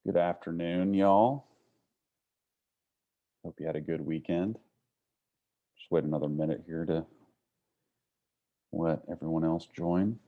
Good afternoon, y'all. Hope you had a good weekend. Just wait another minute here to let everyone else join.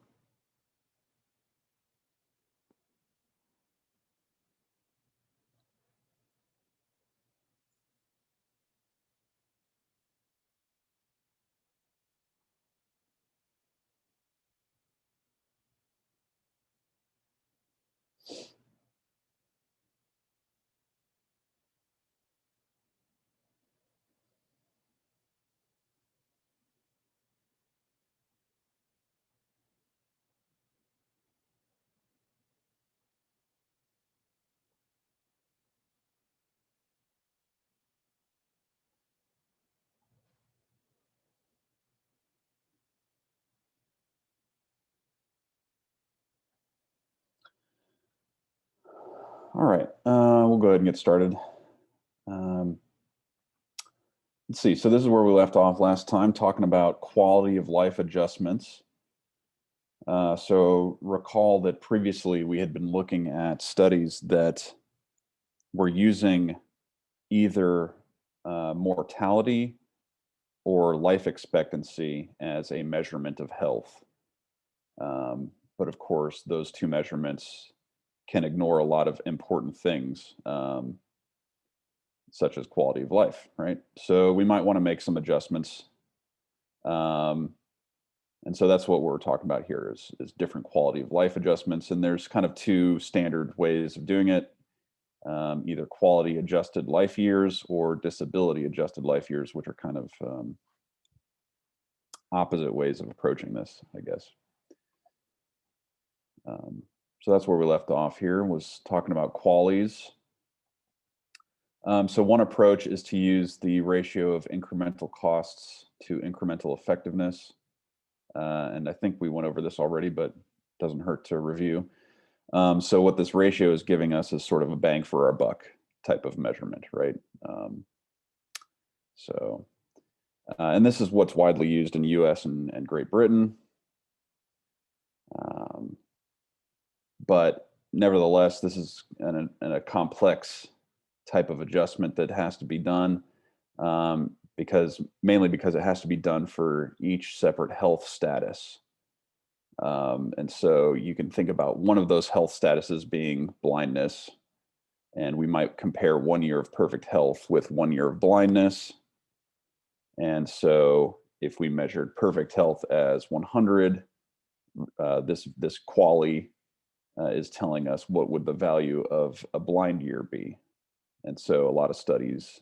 All right, we'll go ahead and get started. Um, let's see. So this is where we left off last time, talking about quality of life adjustments. So recall that previously we had been looking at studies that were using either mortality or life expectancy as a measurement of health. But of course, those two measurements can ignore a lot of important things, such as quality of life, right? So we might want to make some adjustments. Um, and so that's what we're talking about here is different quality of life adjustments. And there's kind of two standard ways of doing it, either quality adjusted life years or disability adjusted life years, which are kind of opposite ways of approaching this, I guess. So that's where we left off here, was talking about QALYs. So one approach is to use the ratio of incremental costs to incremental effectiveness. And I think we went over this already, but it doesn't hurt to review. So what this ratio is giving us is sort of a bang for our buck type of measurement, right? And this is what's widely used in the US and Great Britain. But nevertheless, this is a complex type of adjustment that has to be done, mainly because it has to be done for each separate health status. And so you can think about one of those health statuses being blindness, and we might compare 1 year of perfect health with 1 year of blindness. And so if we measured perfect health as 100, this QALY is telling us what would the value of a blind year be. And so a lot of studies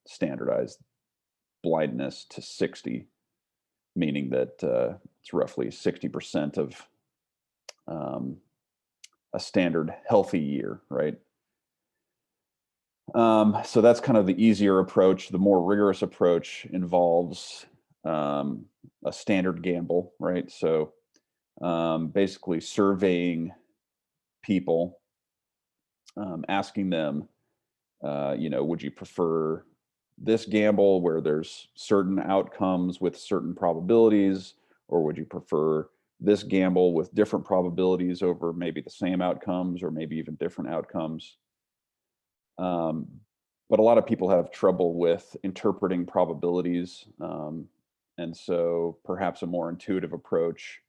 standardize blindness to 60, meaning that it's roughly 60% of a standard healthy year, right? So that's kind of the easier approach. The more rigorous approach involves a standard gamble, right? So basically surveying people, asking them, would you prefer this gamble where there's certain outcomes with certain probabilities, or would you prefer this gamble with different probabilities over maybe the same outcomes or maybe even different outcomes? But a lot of people have trouble with interpreting probabilities. And so perhaps a more intuitive approach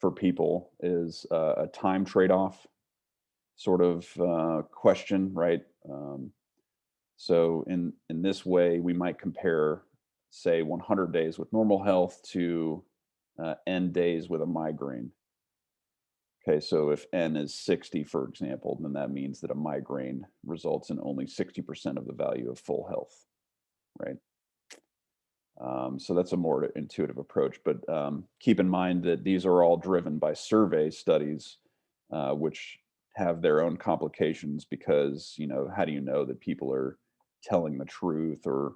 for people is a time trade-off sort of question, right? So in this way, we might compare, say, 100 days with normal health to N days with a migraine. Okay, so if N is 60, for example, then that means that a migraine results in only 60% of the value of full health, right? So that's a more intuitive approach, but keep in mind that these are all driven by survey studies, which have their own complications because, how do you know that people are telling the truth, or,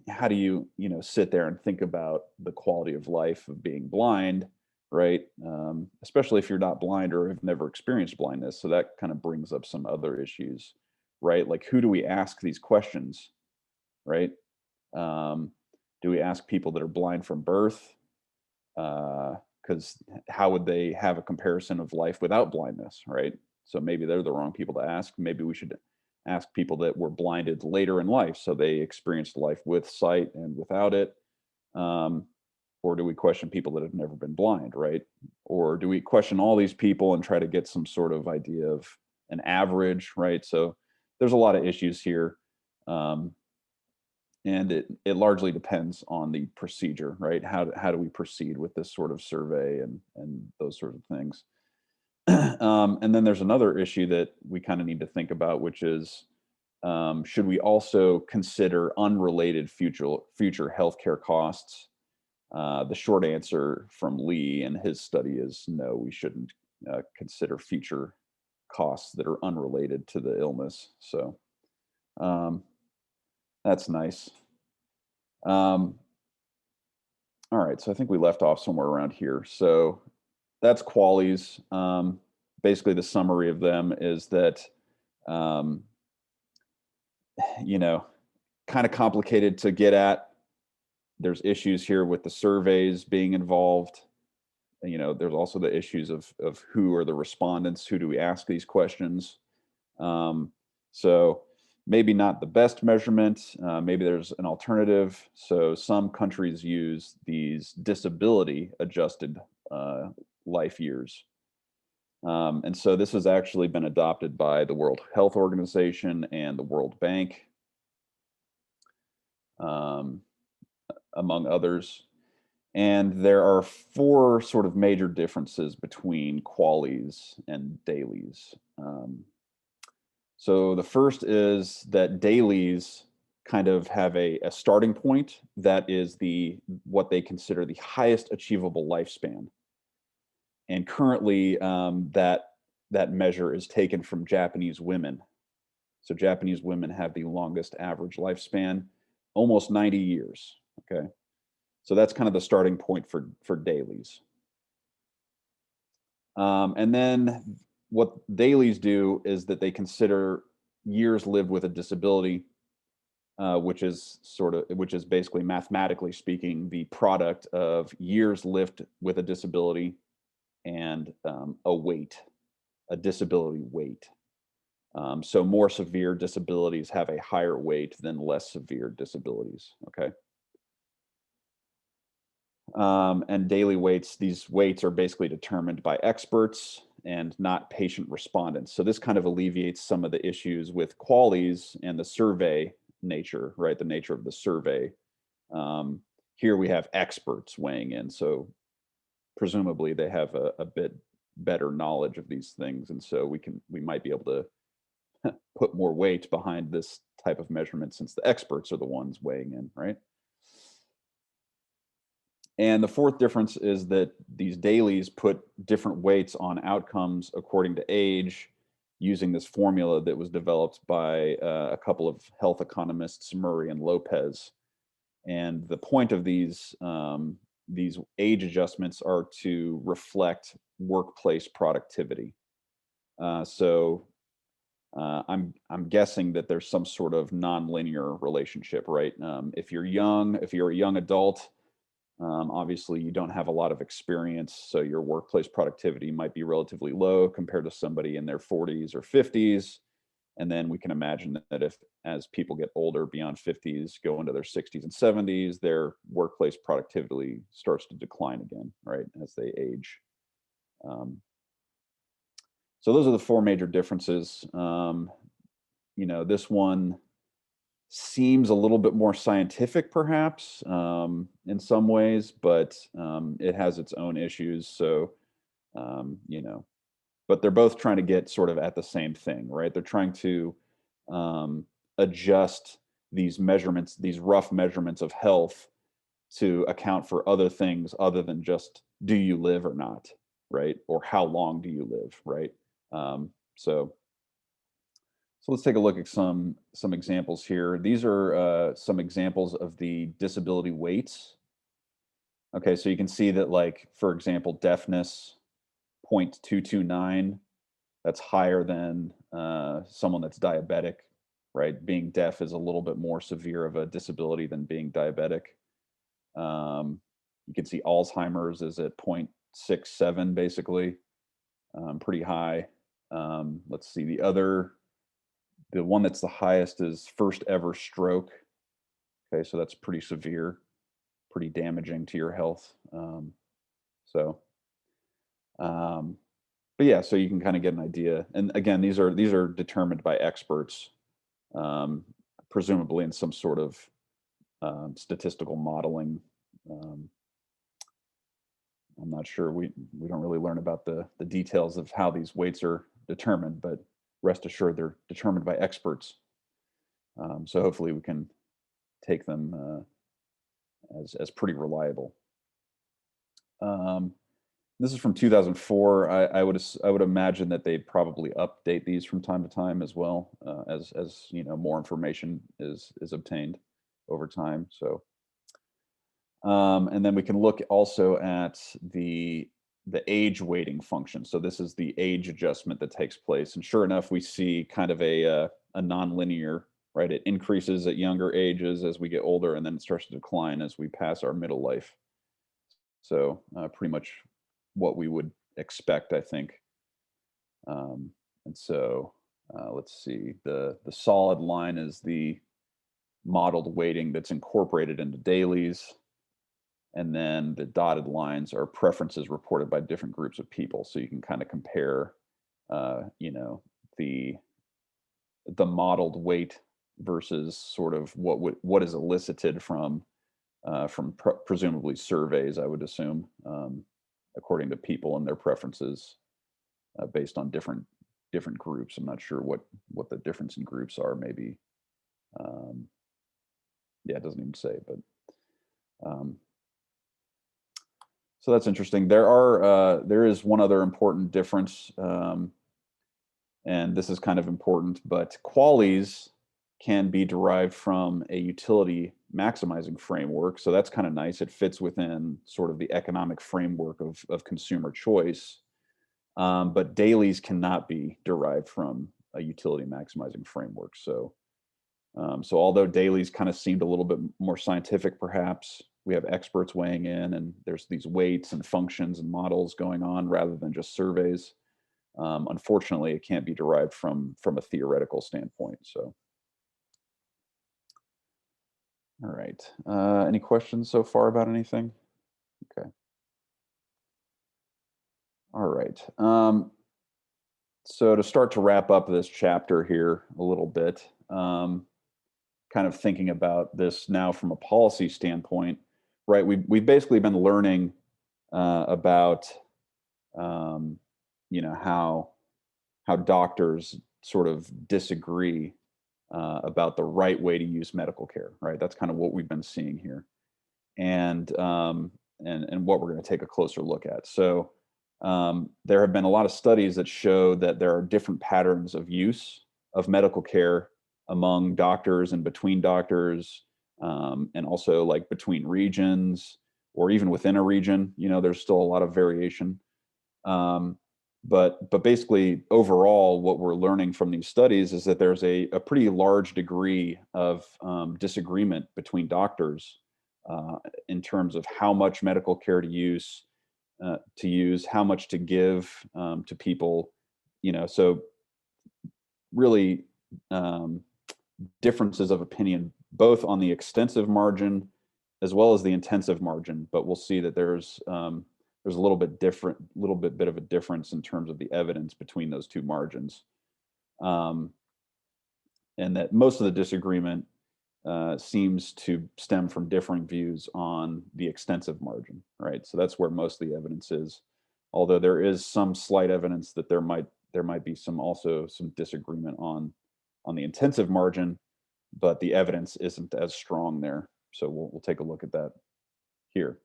how do you, sit there and think about the quality of life of being blind, right? Especially if you're not blind or have never experienced blindness. So that kind of brings up some other issues, right? Like, who do we ask these questions, right? Um, do we ask people that are blind from birth? Because how would they have a comparison of life without blindness, right? So maybe they're the wrong people to ask. Maybe we should ask people that were blinded later in life, so they experienced life with sight and without it. Um, or do we question people that have never been blind, right? Or do we question all these people and try to get some sort of idea of an average, right? So there's a lot of issues here. Um, and it largely depends on the procedure, right? How do we proceed with this sort of survey and those sorts of things? And then there's another issue that we kind of need to think about, which is should we also consider unrelated future healthcare costs? The short answer from Lee and his study is no, we shouldn't consider future costs that are unrelated to the illness. So um, that's nice. Um, all right, so I think we left off somewhere around here. So that's QALYs. Basically, the summary of them is that um, you know, kind of complicated to get at. There's issues here with the surveys being involved. There's also the issues of who are the respondents, who do we ask these questions. So maybe not the best measurement. Maybe there's an alternative. So some countries use these disability adjusted life years. And so this has actually been adopted by the World Health Organization and the World Bank, um, among others. And there are four sort of major differences between QALYs and DALYs. So the first is that DALYs kind of have a starting point that is what they consider the highest achievable lifespan. And currently, that measure is taken from Japanese women. So Japanese women have the longest average lifespan, almost 90 years. Okay, so that's kind of the starting point for DALYs. And then what DALYs do is that they consider years lived with a disability, which is basically, mathematically speaking, the product of years lived with a disability and a disability weight. So more severe disabilities have a higher weight than less severe disabilities. Okay. And daily weights, these weights are basically determined by experts and not patient respondents. So this kind of alleviates some of the issues with QALYs and the survey nature, right? The nature of the survey. Here we have experts weighing in. So presumably they have a bit better knowledge of these things. And so we might be able to put more weight behind this type of measurement since the experts are the ones weighing in, right? And the fourth difference is that these DALYs put different weights on outcomes according to age, using this formula that was developed by a couple of health economists, Murray and Lopez. And the point of these age adjustments are to reflect workplace productivity. I'm guessing that there's some sort of nonlinear relationship, right? If you're a young adult, obviously, you don't have a lot of experience, so your workplace productivity might be relatively low compared to somebody in their 40s or 50s. And then we can imagine that as people get older beyond 50s, go into their 60s and 70s, their workplace productivity starts to decline again, right, as they age. So those are the four major differences. This one seems a little bit more scientific, perhaps, in some ways, but it has its own issues. So, um, you know, but they're both trying to get sort of at the same thing, right? They're trying to um, adjust these measurements, these rough measurements of health, to account for other things other than just do you live or not, right? Or how long do you live, right? Um, so so let's take a look at some examples here. These are some examples of the disability weights. Okay, so you can see that, like, for example, deafness, 0.229, that's higher than someone that's diabetic, right? Being deaf is a little bit more severe of a disability than being diabetic. You can see Alzheimer's is at 0.67, basically, pretty high. Let's see, the one that's the highest is first ever stroke. Okay, so that's pretty severe, pretty damaging to your health. So, um, but yeah, so you can kind of get an idea. And again, these are determined by experts, um, presumably in some sort of statistical modeling. Um, I'm not sure. We don't really learn about the details of how these weights are determined, but rest assured they're determined by experts. So hopefully we can take them as pretty reliable. Um, this is from 2004. I would imagine that they'd probably update these from time to time as well, as you know, more information is obtained over time. So and then we can look also at the age weighting function. So this is the age adjustment that takes place, and sure enough, we see kind of a nonlinear, right? It increases at younger ages as we get older, and then it starts to decline as we pass our middle life. So pretty much what we would expect, I think. And so let's see. The solid line is the modeled weighting that's incorporated into dailies. And then the dotted lines are preferences reported by different groups of people. So you can kind of compare, you know, the modeled weight versus sort of what is elicited from presumably surveys, I would assume, according to people and their preferences based on different groups. I'm not sure what the difference in groups are. Maybe, yeah, it doesn't even say, but. So that's interesting. There is one other important difference, and this is kind of important, but QALYs can be derived from a utility maximizing framework. So that's kind of nice. It fits within sort of the economic framework of consumer choice. But dailies cannot be derived from a utility maximizing framework. So although dailies kind of seemed a little bit more scientific, perhaps we have experts weighing in, and there's these weights and functions and models going on rather than just surveys. Unfortunately, it can't be derived from a theoretical standpoint. So, all right. Any questions so far about anything? Okay. All right. So to start to wrap up this chapter here a little bit, kind of thinking about this now from a policy standpoint, right? We've basically been learning about um, you know how doctors sort of disagree about the right way to use medical care, right? That's kind of what we've been seeing here, and and what we're going to take a closer look at. So there have been a lot of studies that show that there are different patterns of use of medical care among doctors and between doctors, and also like between regions or even within a region. You know, there's still a lot of variation. Um, but basically, overall, what we're learning from these studies is that there's a pretty large degree of disagreement between doctors in terms of how much medical care to use, how much to give to people. You know, so really um, differences of opinion both on the extensive margin as well as the intensive margin. But we'll see that there's a little bit of a difference in terms of the evidence between those two margins, um, and that most of the disagreement seems to stem from differing views on the extensive margin, right? So that's where most of the evidence is. Although there is some slight evidence that there might be some disagreement on the intensive margin, but the evidence isn't as strong there. So we'll take a look at that here.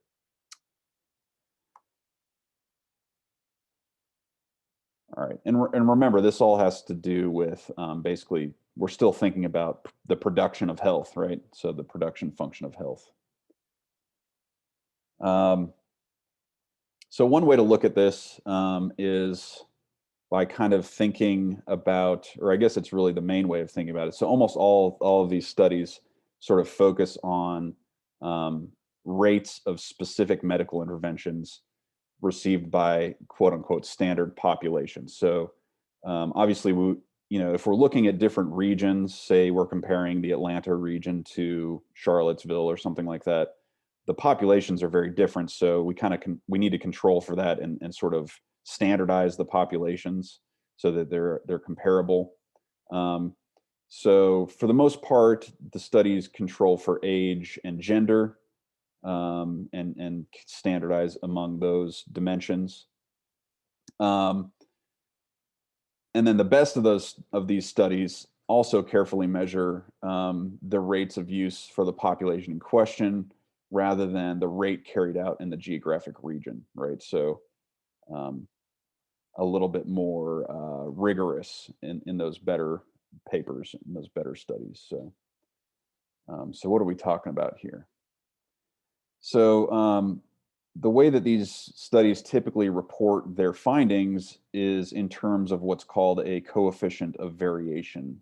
All right, and remember, this all has to do with basically we're still thinking about the production of health, right? So the production function of health. Um, so one way to look at this is by kind of thinking about, or I guess it's really the main way of thinking about it. So almost all of these studies sort of focus on um, rates of specific medical interventions received by quote unquote standard populations. So Obviously, if we're looking at different regions, say we're comparing the Atlanta region to Charlottesville or something like that, the populations are very different. So we need to control for that and sort of standardize the populations so that they're comparable. Um, so for the most part, the studies control for age and gender, and standardize among those dimensions. Um, and then the best of these studies also carefully measure the rates of use for the population in question, rather than the rate carried out in the geographic region, right? So um, a little bit more rigorous in those better papers, in those better studies. So what are we talking about here? So the way that these studies typically report their findings is in terms of what's called a coefficient of variation,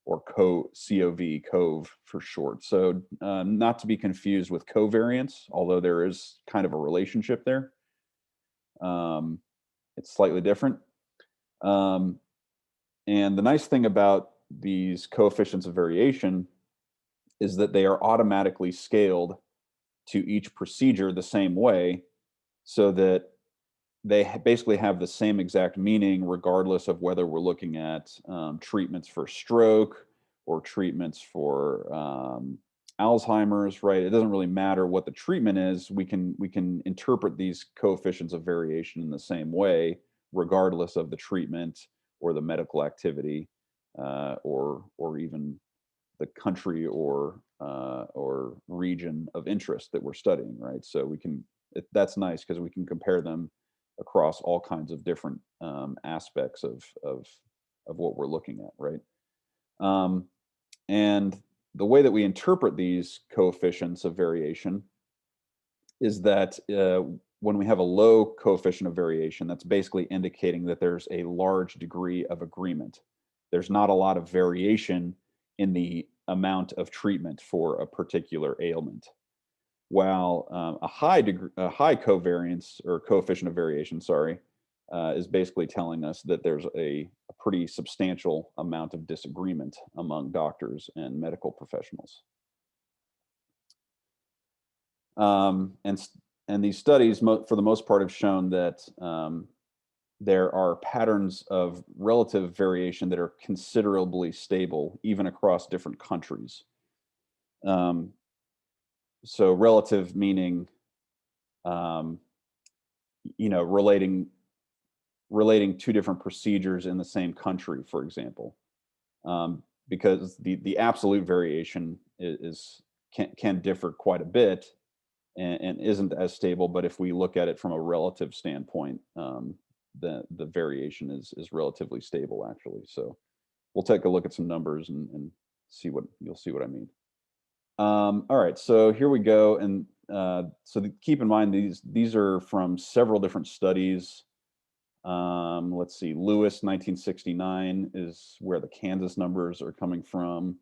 or COV, COVE for short. So not to be confused with covariance, although there is kind of a relationship there. Um, it's slightly different. Um, and the nice thing about these coefficients of variation is that they are automatically scaled to each procedure the same way, so that they basically have the same exact meaning regardless of whether we're looking at treatments for stroke or treatments for Alzheimer's, right? It doesn't really matter what the treatment is. We can interpret these coefficients of variation in the same way, regardless of the treatment or the medical activity, or even the country or region of interest that we're studying, right? So that's nice because we can compare them across all kinds of different aspects of what we're looking at, right? Um, and the way that we interpret these coefficients of variation is that when we have a low coefficient of variation, that's basically indicating that there's a large degree of agreement. There's not a lot of variation in the amount of treatment for a particular ailment. While a high covariance or coefficient of variation, sorry, is basically telling us that there's a pretty substantial amount of disagreement among doctors and medical professionals. Um, and and these studies, for the most part, have shown that there are patterns of relative variation that are considerably stable, even across different countries. Um, so relative meaning, um, relating two different procedures in the same country, for example, because the absolute variation can differ quite a bit, and isn't as stable. But if we look at it from a relative standpoint, the variation is relatively stable, actually. So we'll take a look at some numbers and you'll see what I mean. All right, so here we go. And keep in mind, these are from several different studies. Let's see, Lewis 1969 is where the Kansas numbers are coming from.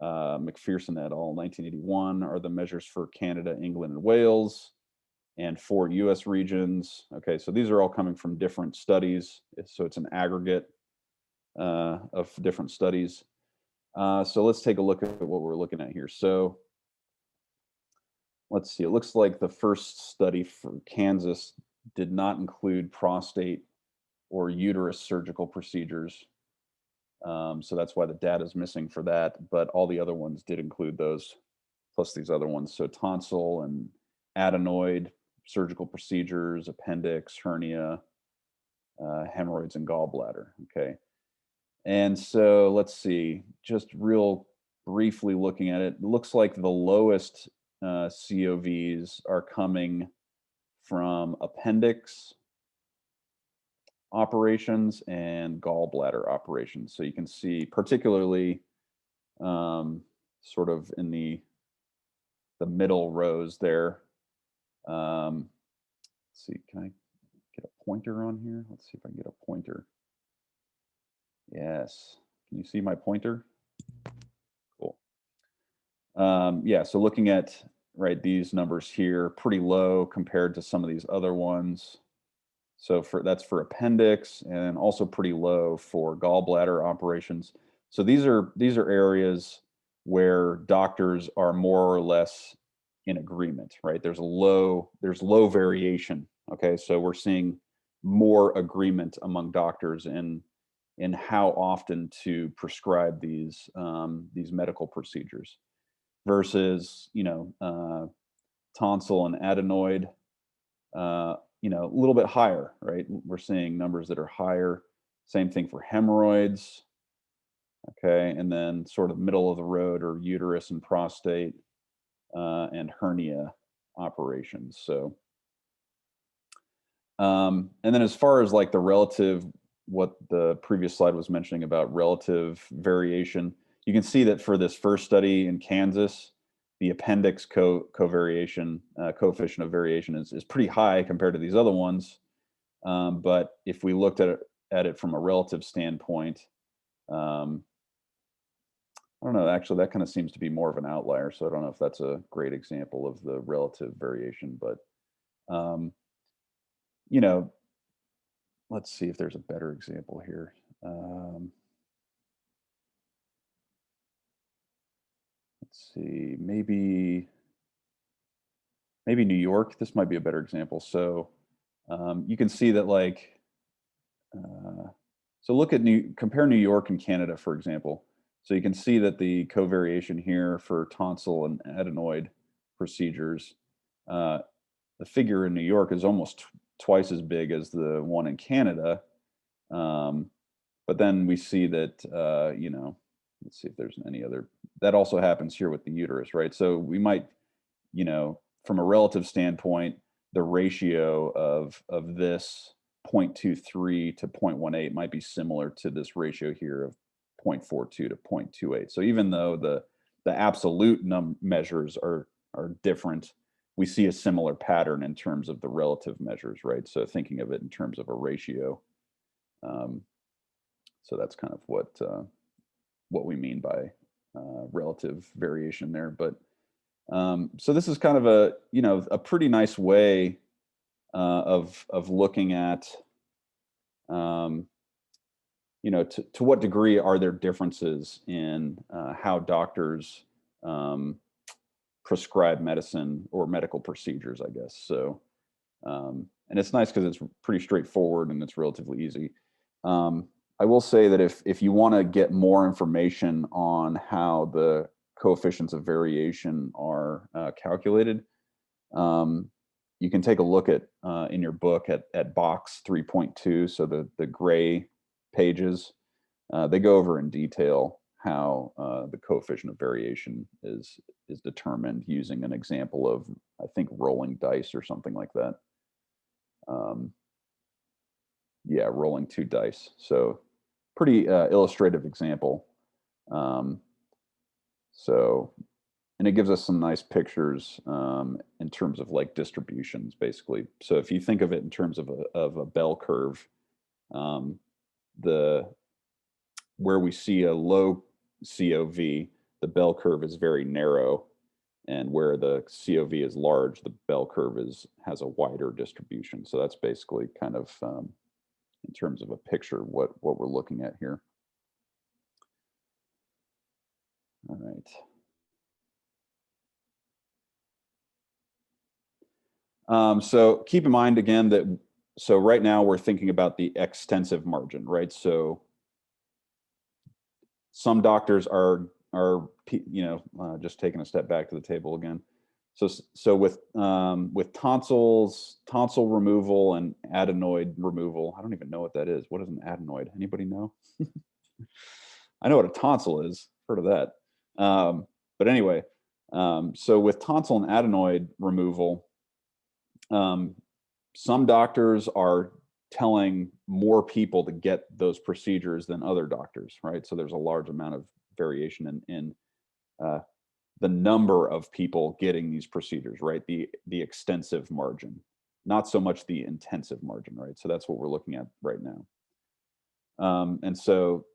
McPherson et al. 1981 are the measures for Canada, England, and Wales, and 4 US regions. Okay, so these are all coming from different studies. So it's an aggregate of different studies. So let's take a look at what we're looking at here. So let's see, it looks like the first study for Kansas did not include prostate or uterus surgical procedures. So that's why the data is missing for that. But all the other ones did include those, plus these other ones. So tonsil and adenoid surgical procedures, appendix, hernia, hemorrhoids, and gallbladder. Okay. And so let's see, just real briefly looking at it, it looks like the lowest COVs are coming from appendix operations and gallbladder operations. So you can see, particularly sort of in the middle rows there. Let's see, can I get a pointer on here? Let's see if I can get a pointer. Yes. Can you see my pointer? Cool. Yeah, so looking at these numbers here, pretty low compared to some of these other ones. So that's for appendix, and also pretty low for gallbladder operations. So these are areas where doctors are more or less in agreement, right? There's low variation. Okay, so we're seeing more agreement among doctors in how often to prescribe these medical procedures versus tonsil and adenoid, a little bit higher, right? We're seeing numbers that are higher. Same thing for hemorrhoids, okay, and then sort of middle of the road or uterus and prostate, and hernia operations. So, and then as far as like the relative, what the previous slide was mentioning about relative variation, you can see that for this first study in Kansas, the appendix covariation coefficient of variation is pretty high compared to these other ones. But if we looked at it from a relative standpoint, um, I don't know. Actually, that kind of seems to be more of an outlier. So I don't know if that's a great example of the relative variation. But um, you know, let's see if there's a better example here. Let's see, maybe New York. This might be a better example. So you can see that like, so look at compare New York and Canada, for example. So you can see that the covariation here for tonsil and adenoid procedures, uh, the figure in New York is almost twice as big as the one in Canada. Um, but then we see that, let's see if there's any other, that also happens here with the uterus, right? So we might, from a relative standpoint, the ratio of this 0.23 to 0.18 might be similar to this ratio here of 0.42 to 0.28. So even though the absolute measures are different, we see a similar pattern in terms of the relative measures, right? So thinking of it in terms of a ratio. So that's kind of what we mean by relative variation there. But so this is kind of a pretty nice way of looking at to what degree are there differences in how doctors prescribe medicine or medical procedures, I guess. So and it's nice because it's pretty straightforward and it's relatively easy. I will say that if you want to get more information on how the coefficients of variation are calculated, you can take a look at in your book at box 3.2. So the gray pages, they go over in detail how the coefficient of variation is determined using an example of, I think, rolling dice or something like that. Yeah, rolling two dice. So pretty illustrative example. Um, so, and it gives us some nice pictures in terms of like distributions, basically. So if you think of it in terms of a bell curve, um, the where we see a low COV, the bell curve is very narrow, and where the COV is large, the bell curve has a wider distribution. So that's basically kind of in terms of a picture what we're looking at here. All right. So keep in mind again that so right now we're thinking about the extensive margin, right? So some doctors are just taking a step back to the table again. So with tonsil removal and adenoid removal, I don't even know what that is. What is an adenoid? Anybody know? I know what a tonsil is. Heard of that. But anyway, so with tonsil and adenoid removal, some doctors are telling more people to get those procedures than other doctors, right? So there's a large amount of variation in the number of people getting these procedures, right? The extensive margin, not so much the intensive margin, right? So that's what we're looking at right now. And so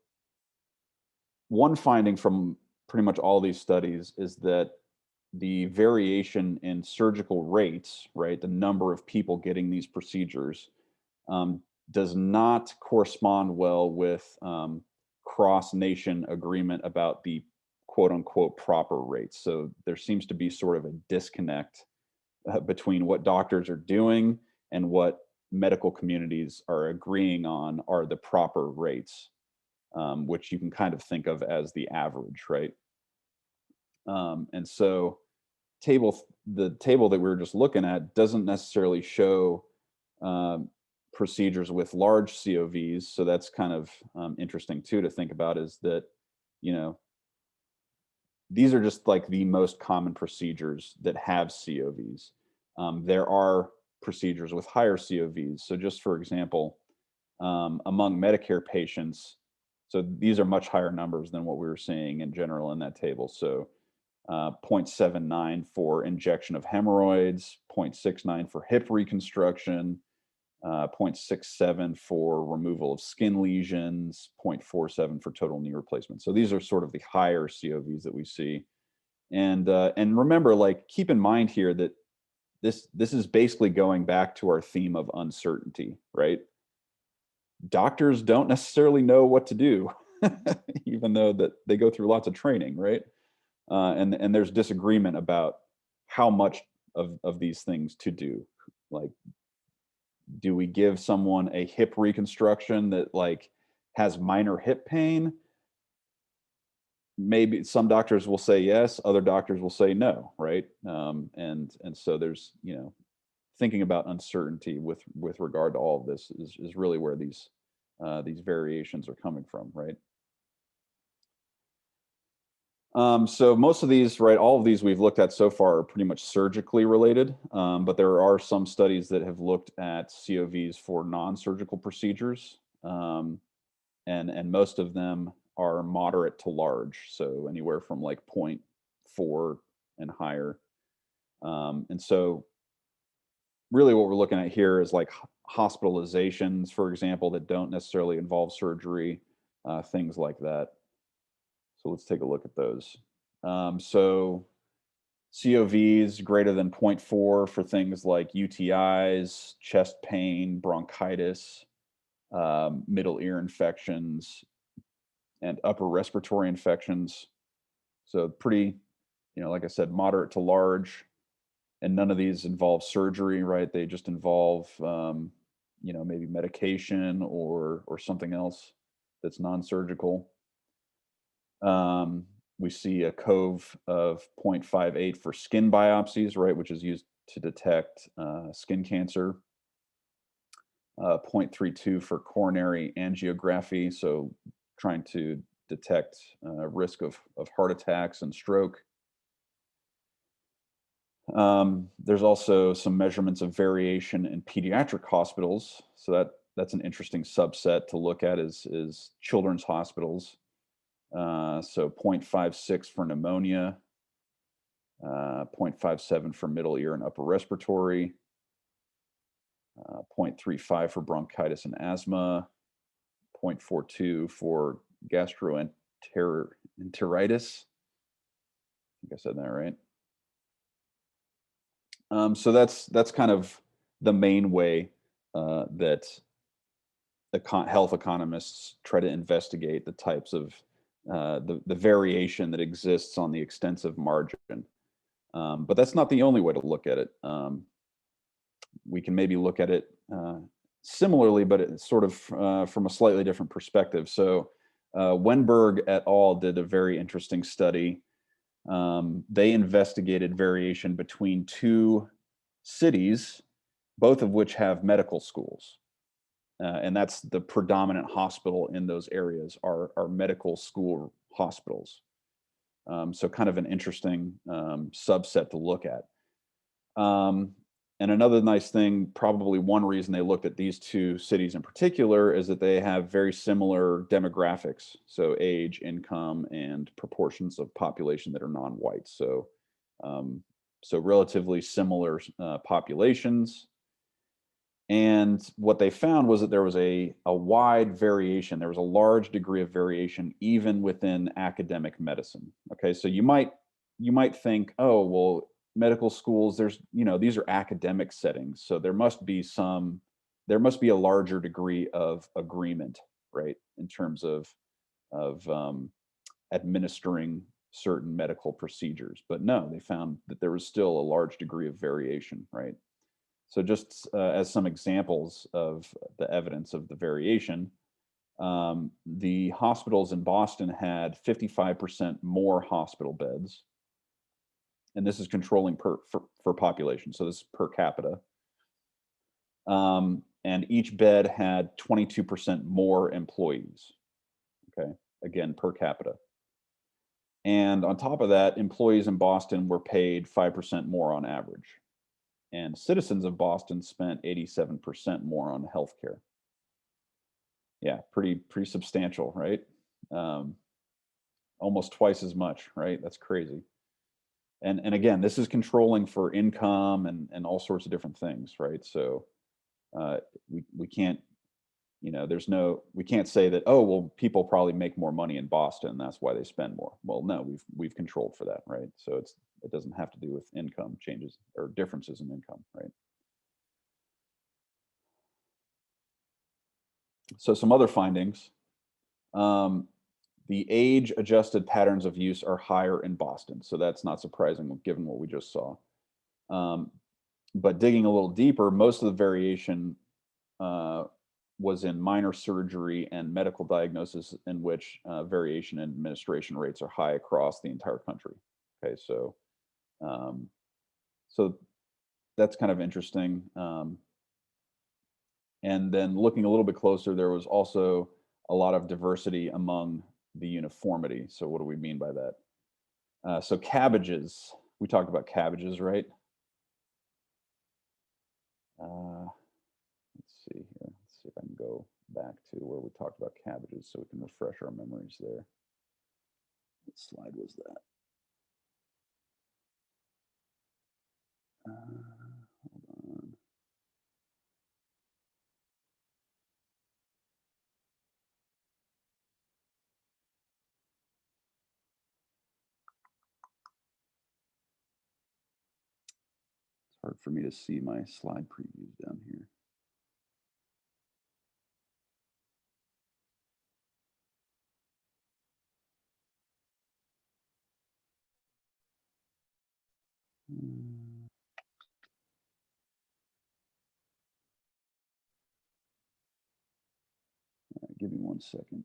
one finding from pretty much all these studies is that the variation in surgical rates, right, the number of people getting these procedures, um, does not correspond well with cross-nation agreement about the quote unquote proper rates. So there seems to be sort of a disconnect between what doctors are doing and what medical communities are agreeing on are the proper rates, which you can kind of think of as the average, right? And so the table that we were just looking at doesn't necessarily show um, procedures with large COVs. So that's kind of interesting too to think about is that, you know, these are just like the most common procedures that have COVs. There are procedures with higher COVs. So just for example, among Medicare patients, so these are much higher numbers than what we were seeing in general in that table. So 0.79 for injection of hemorrhoids, 0.69 for hip reconstruction, 0.67 for removal of skin lesions, 0.47 for total knee replacement. So these are sort of the higher COVs that we see. And remember, like, keep in mind here that this is basically going back to our theme of uncertainty, right? Doctors don't necessarily know what to do, even though that they go through lots of training, right? And there's disagreement about how much of these things to do. Like, do we give someone a hip reconstruction that like has minor hip pain? Maybe some doctors will say yes, other doctors will say no, right? And so there's, you know, thinking about uncertainty with regard to all of this is really where these variations are coming from, right? So most of these, right, all of these we've looked at so far are pretty much surgically related, but there are some studies that have looked at COVs for non-surgical procedures, and most of them are moderate to large, so anywhere from like zero point 0.4 and higher. And so really what we're looking at here is like hospitalizations, for example, that don't necessarily involve surgery, things like that. So let's take a look at those. So COVs greater than zero point 0.4 for things like UTIs, chest pain, bronchitis, middle ear infections, and upper respiratory infections. So pretty, you know, like I said, moderate to large, and none of these involve surgery, right? They just involve, you know, maybe medication or something else that's non-surgical. Um, we see a cove of 0.58 for skin biopsies, right, which is used to detect skin cancer. 0.32 for coronary angiography, so trying to detect risk of heart attacks and stroke. There's also some measurements of variation in pediatric hospitals, so that's an interesting subset to look at is children's hospitals. So 0.56 for pneumonia, 0.57 for middle ear and upper respiratory, 0.35 for bronchitis and asthma, 0.42 for gastroenteritis. I think I said that right. So that's kind of the main way that health economists try to investigate the types of the variation that exists on the extensive margin. But that's not the only way to look at it. We can maybe look at it similarly, but it's sort of from a slightly different perspective. So Wenberg et al. Did a very interesting study. They investigated variation between two cities, both of which have medical schools. And that's the predominant hospital in those areas are medical school hospitals. So kind of an interesting subset to look at. And another nice thing, probably one reason they looked at these two cities in particular is that they have very similar demographics. So age, income, and proportions of population that are non-white. So relatively similar populations. And what they found was that there was a wide variation. There was a large degree of variation even within academic medicine. Okay, so you might think, oh, well, medical schools, there's, you know, these are academic settings, so there must be some there must be a larger degree of agreement, right, in terms of administering certain medical procedures. But no, they found that there was still a large degree of variation, right? So just as some examples of the evidence of the variation, the hospitals in Boston had 55% more hospital beds, and this is controlling for population, so this is per capita. And each bed had 22% more employees, okay, again, per capita. And on top of that, employees in Boston were paid 5% more on average. And citizens of Boston spent 87% more on healthcare. Yeah, pretty substantial, right? Almost twice as much, right? That's crazy. And again, this is controlling for income and all sorts of different things, right? So we can't, we can't say that, oh, well, people probably make more money in Boston, that's why they spend more. Well, no, we've controlled for that, right? So it doesn't have to do with income changes or differences in income, right? So some other findings. The age-adjusted patterns of use are higher in Boston, so that's not surprising given what we just saw. But digging a little deeper, most of the variation was in minor surgery and medical diagnosis, in which variation in administration rates are high across the entire country. Okay, so so that's kind of interesting. And then looking a little bit closer, there was also a lot of diversity among the uniformity. So what do we mean by that? So cabbages, we talked about cabbages, right? Let's see here. Let's see if I can go back to where we talked about cabbages so we can refresh our memories there. What slide was that? Hold on. It's hard for me to see my slide previews down here. All right, give me 1 second.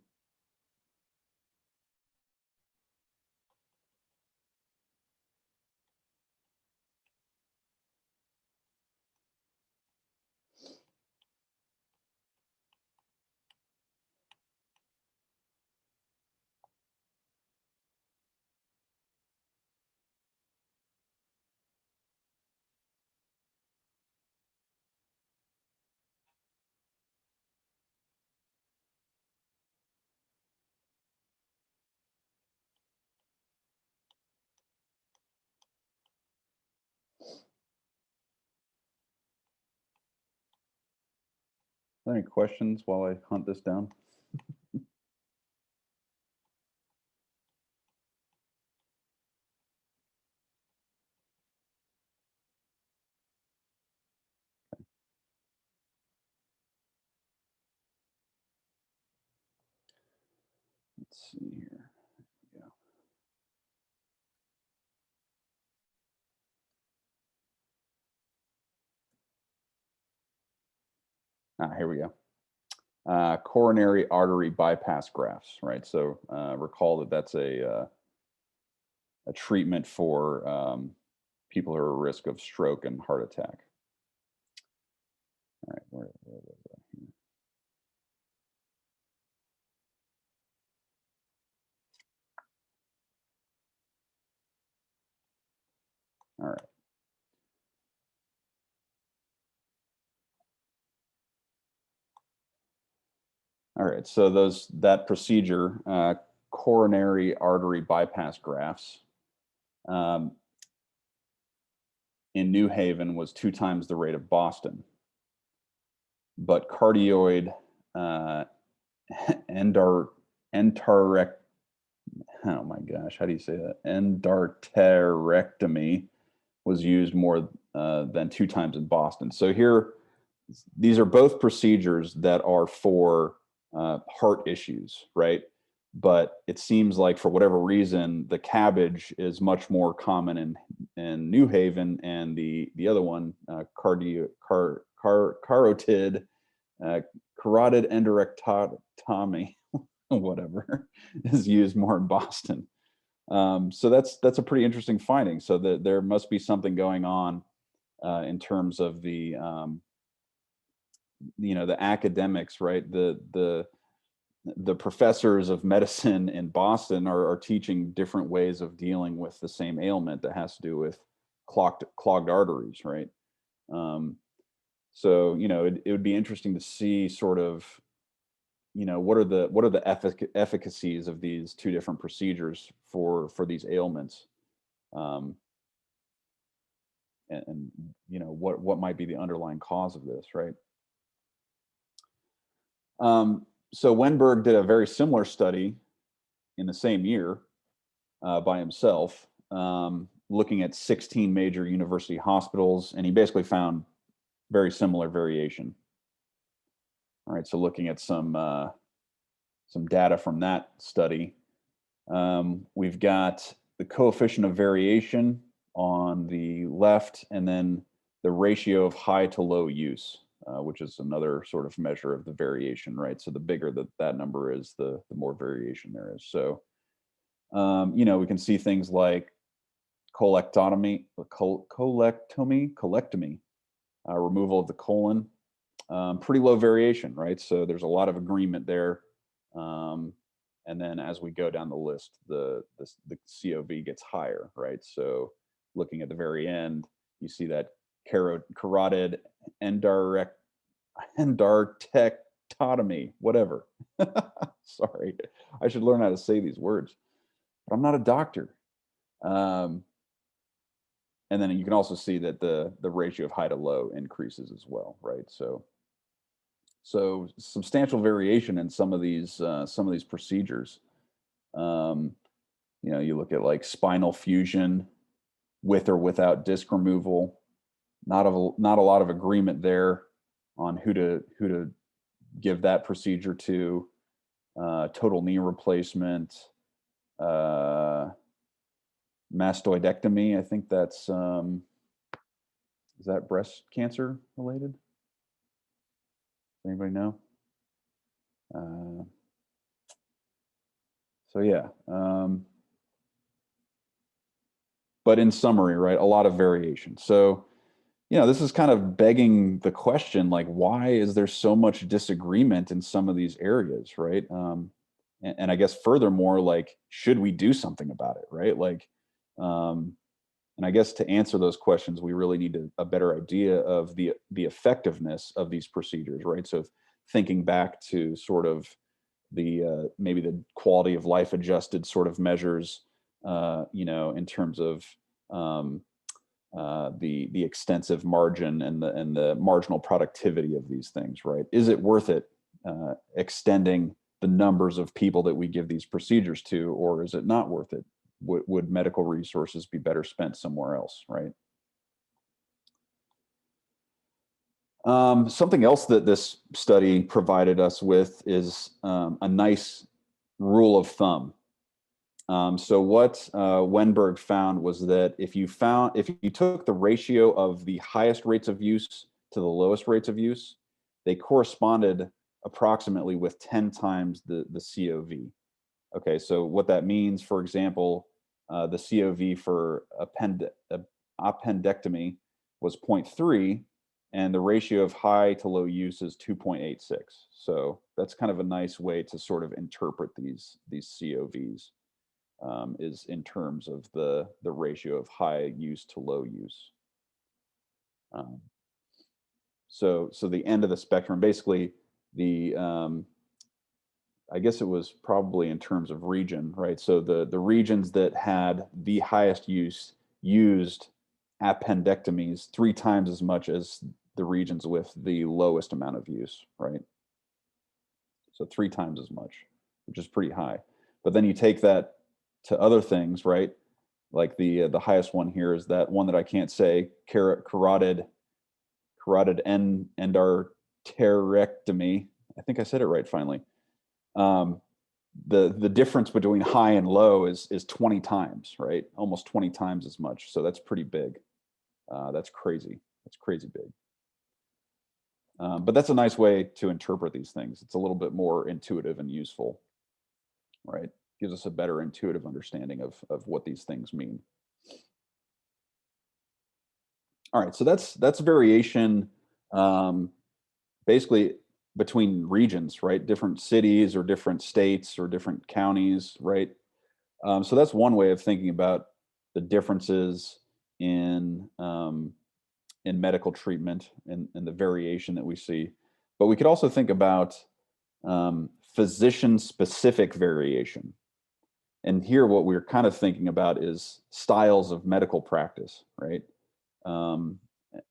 Any questions while I hunt this down? Let's see here. Yeah. Here we go. Coronary artery bypass grafts, right? So recall that that's a treatment for people who are at risk of stroke and heart attack. All right, where was that here? All right. All right, so that procedure, coronary artery bypass grafts, in New Haven was 2 times the rate of Boston. But cardioid oh my gosh, how do you say that? Endarterectomy was used more than 2 times in Boston. So here, these are both procedures that are for heart issues, right? But it seems like for whatever reason, the CABG is much more common in New Haven, and the other one, carotid carotid endarterectomy, whatever, is used more in Boston. So that's a pretty interesting finding. So that there must be something going on in terms of the academics, right? The professors of medicine in Boston are teaching different ways of dealing with the same ailment that has to do with clogged arteries, right? Um, so it would be interesting to see sort of what are the efficacies of these two different procedures for these ailments, um, and what might be the underlying cause of this, right? So Wenberg did a very similar study in the same year by himself, looking at 16 major university hospitals, and he basically found very similar variation. All right, so looking at some data from that study, we've got the coefficient of variation on the left, and then the ratio of high to low use, which is another sort of measure of the variation, right? So the bigger that number is, the more variation there is. So, we can see things like colectomy, removal of the colon, pretty low variation, right? So there's a lot of agreement there. Um, and then as we go down the list, the COV gets higher, right? So looking at the very end, you see that carotid endarterectomy, whatever. Sorry, I should learn how to say these words, but I'm not a doctor. Um, and then you can also see that the ratio of high to low increases as well, right? So substantial variation in some of these procedures. Um, you look at like spinal fusion with or without disc removal. Not a lot of agreement there on who to give that procedure to. Total knee replacement, mastoidectomy. I think that's is that breast cancer related? Does anybody know? Uh, so yeah. But in summary, right, a lot of variation. So, this is kind of begging the question, like, why is there so much disagreement in some of these areas, right? And I guess furthermore, like, should we do something about it, right? Like, um, and I guess to answer those questions, we really need a better idea of the effectiveness of these procedures, right? So thinking back to sort of the maybe the quality of life adjusted sort of measures, in terms of um, the extensive margin and the marginal productivity of these things, right? Is it worth it extending the numbers of people that we give these procedures to, or is it not worth it? Would medical resources be better spent somewhere else, right? Something else that this study provided us with is a nice rule of thumb. So what Wenberg found was that if you took the ratio of the highest rates of use to the lowest rates of use, they corresponded approximately with 10 times the COV. Okay, so what that means, for example, the COV for appendectomy was 0.3, and the ratio of high to low use is 2.86. So that's kind of a nice way to sort of interpret these COVs, is in terms of the ratio of high use to low use. Um, so the end of the spectrum, basically the I guess it was probably in terms of region, right? So the regions that had the highest use used appendectomies 3 times as much as the regions with the lowest amount of use, right? So 3 times as much, which is pretty high. But then you take that to other things, right? Like the highest one here is that one that I can't say, carotid endarterectomy. I think I said it right finally. Um, the difference between high and low is 20 times, right? Almost 20 times as much. So that's pretty big. That's crazy. That's crazy big. But that's a nice way to interpret these things. It's a little bit more intuitive and useful, right? Gives us a better intuitive understanding of what these things mean. All right, so that's variation, basically between regions, right? Different cities or different states or different counties, right? So that's one way of thinking about the differences in medical treatment and the variation that we see. But we could also think about physician-specific variation. And here, what we're kind of thinking about is styles of medical practice, right? Um,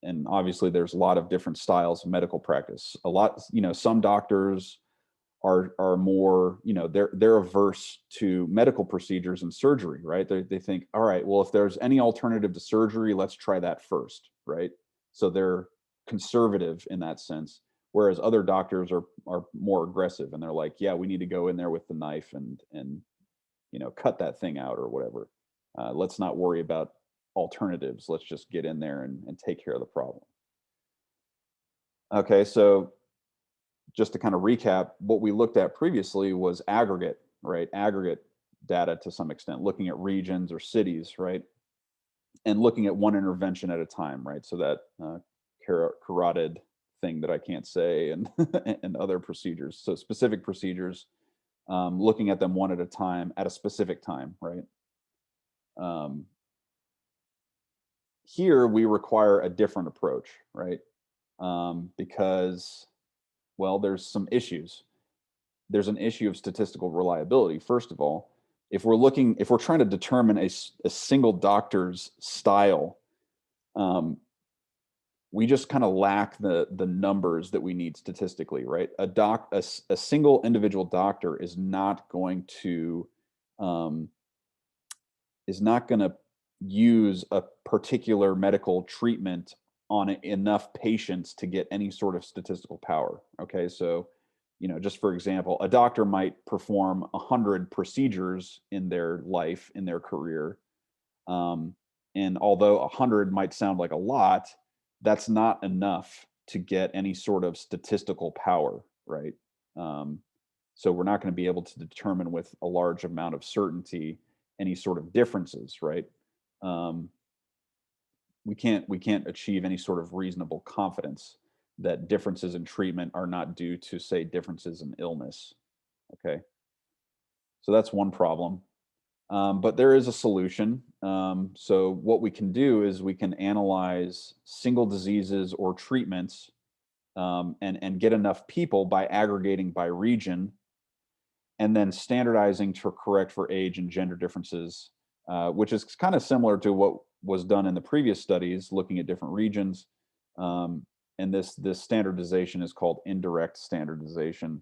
and obviously, there's a lot of different styles of medical practice. A lot, some doctors are more, they're averse to medical procedures and surgery, right? They think, all right, well, if there's any alternative to surgery, let's try that first, right? So they're conservative in that sense, whereas other doctors are more aggressive and they're like, yeah, we need to go in there with the knife and cut that thing out or whatever. Let's not worry about alternatives. Let's just get in there and take care of the problem. Okay, so just to kind of recap, what we looked at previously was aggregate, right? Aggregate data to some extent, looking at regions or cities, right? And looking at one intervention at a time, right? So that carotid thing that I can't say and and other procedures. So specific procedures, looking at them one at a time at a specific time, right? Um, Here we require a different approach, right? Because, well, there's some issues. There's an issue of statistical reliability. First of all, if we're trying to determine a single doctor's style, um, we just kind of lack the numbers that we need statistically, right? A single individual doctor um, is not going to use a particular medical treatment on enough patients to get any sort of statistical power. Okay, so just for example, a doctor might perform 100 procedures in their life, in their career, um, and although 100 might sound like a lot, that's not enough to get any sort of statistical power, right? Um, so we're not going to be able to determine with a large amount of certainty any sort of differences, right? Um, we can't achieve any sort of reasonable confidence that differences in treatment are not due to, say, differences in illness. Okay, so that's one problem. But there is a solution. So what we can do is we can analyze single diseases or treatments, and get enough people by aggregating by region and then standardizing to correct for age and gender differences, which is kind of similar to what was done in the previous studies looking at different regions. And this standardization is called indirect standardization.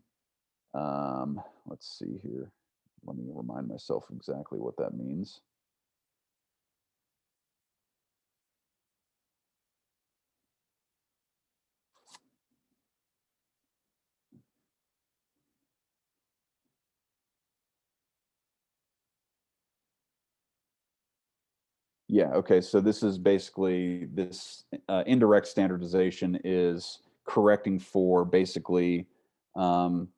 Let's see here. Let me remind myself exactly what that means. Yeah, okay, so this is basically this indirect standardization is correcting for basically um,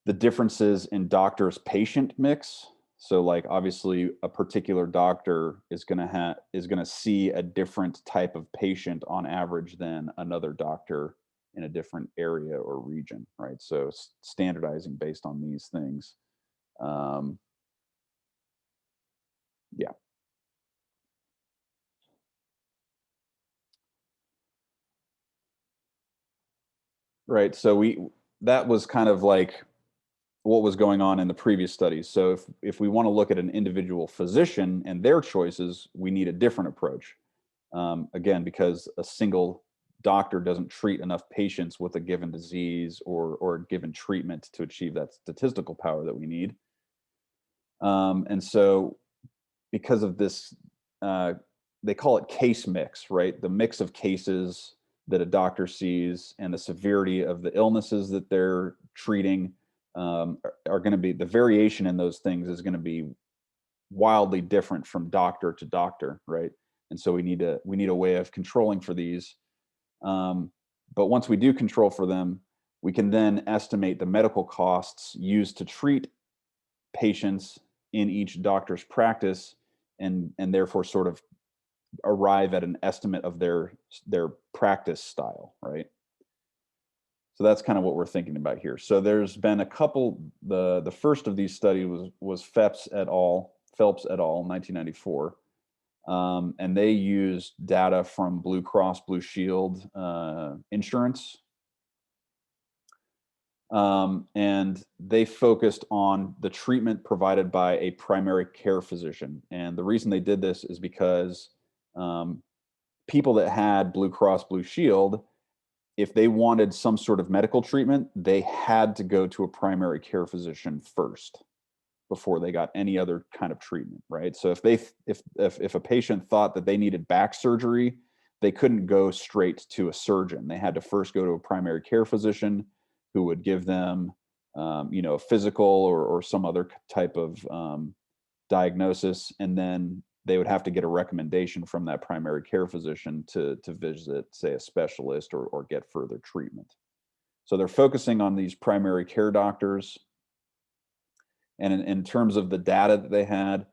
the differences in doctor's patient mix. So like obviously a particular doctor is going to see a different type of patient on average than another doctor in a different area or region, right? So standardizing based on these things. Um, yeah, right. So that was kind of like what was going on in the previous studies. So if we want to look at an individual physician and their choices, we need a different approach. Again, because a single doctor doesn't treat enough patients with a given disease or a given treatment to achieve that statistical power that we need. And so because of this, uh, they call it case mix, right? The mix of cases that a doctor sees and the severity of the illnesses that they're treating are going to be, the variation in those things is going to be wildly different from doctor to doctor, right? And so we need a way of controlling for these. But once we do control for them, we can then estimate the medical costs used to treat patients in each doctor's practice, and therefore sort of arrive at an estimate of their practice style, right? So that's kind of what we're thinking about here. So there's been a couple. The first of these studies was Phelps et al. 1994, and they used data from Blue Cross Blue Shield insurance, and they focused on the treatment provided by a primary care physician. And the reason they did this is because people that had Blue Cross Blue Shield, if they wanted some sort of medical treatment, they had to go to a primary care physician first before they got any other kind of treatment, right? So if a patient thought that they needed back surgery, they couldn't go straight to a surgeon. They had to first go to a primary care physician who would give them, a physical or some other type of diagnosis, and then they would have to get a recommendation from that primary care physician to visit, say, a specialist or get further treatment. So they're focusing on these primary care doctors. And in terms of the data that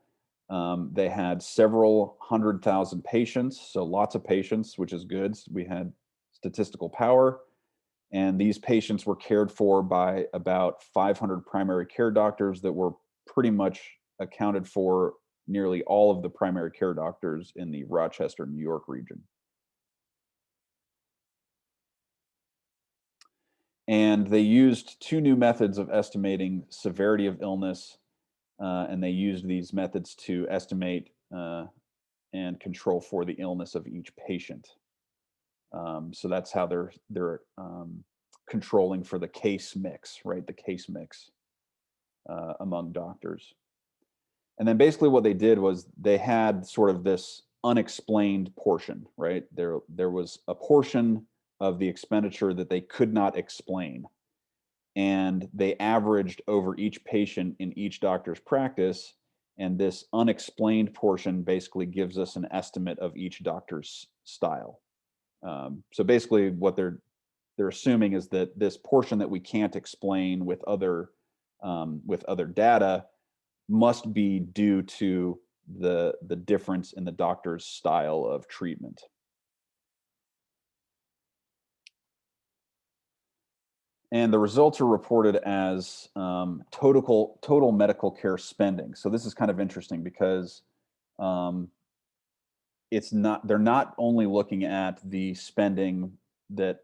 they had several 100,000 patients, so lots of patients, which is good. We had statistical power, and these patients were cared for by about 500 primary care doctors that were pretty much accounted for nearly all of the primary care doctors in the Rochester, New York region. And they used two new methods of estimating severity of illness, and they used these methods to estimate and control for the illness of each patient. So that's how they're controlling for the case mix, right? The case mix among doctors. And then basically what they did was they had sort of this unexplained portion, right? There was a portion of the expenditure that they could not explain. And they averaged over each patient in each doctor's practice. And this unexplained portion basically gives us an estimate of each doctor's style. So basically what they're assuming is that this portion that we can't explain with other data must be due to the difference in the doctor's style of treatment. And the results are reported as total medical care spending. So this is kind of interesting because they're not only looking at the spending that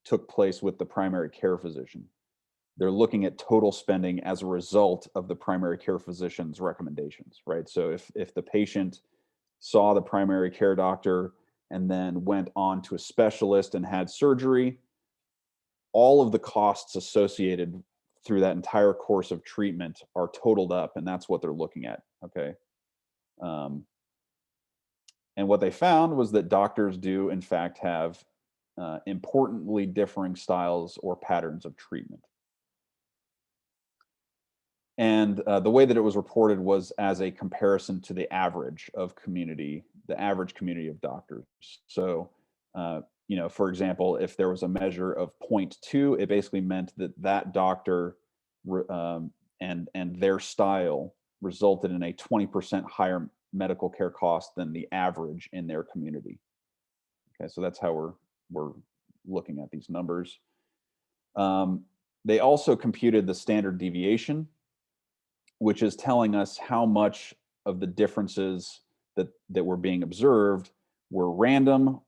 took place with the primary care physician. They're looking at total spending as a result of the primary care physician's recommendations, right? So if the patient saw the primary care doctor and then went on to a specialist and had surgery, all of the costs associated through that entire course of treatment are totaled up, and that's what they're looking at, okay? And what they found was that doctors do, in fact, have importantly differing styles or patterns of treatment. And the way that it was reported was as a comparison to the average community of doctors. So, for example, if there was a measure of 0.2, it basically meant that doctor and their style resulted in a 20% higher medical care cost than the average in their community. Okay, so that's how we're looking at these numbers. They also computed the standard deviation, which is telling us how much of the differences that were being observed were random,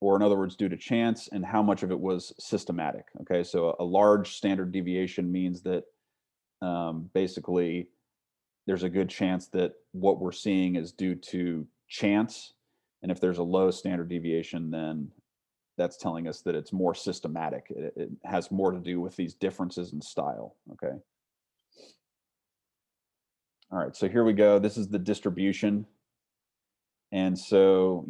or in other words, due to chance, and how much of it was systematic. Okay, so a large standard deviation means that basically there's a good chance that what we're seeing is due to chance. And if there's a low standard deviation, then that's telling us that it's more systematic. It has more to do with these differences in style, okay? All right, so here we go. This is the distribution. And so,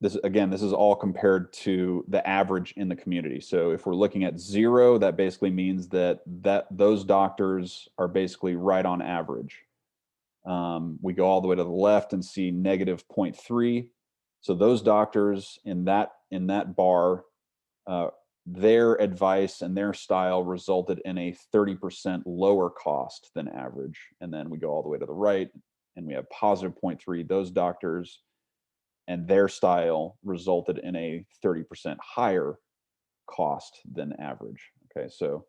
this is all compared to the average in the community. So if we're looking at 0, that basically means that those doctors are basically right on average. We go all the way to the left and see negative 0.3. So those doctors in that bar, their advice and their style resulted in a 30% lower cost than average. And then we go all the way to the right and we have positive 0.3. Those doctors and their style resulted in a 30% higher cost than average. Okay, so,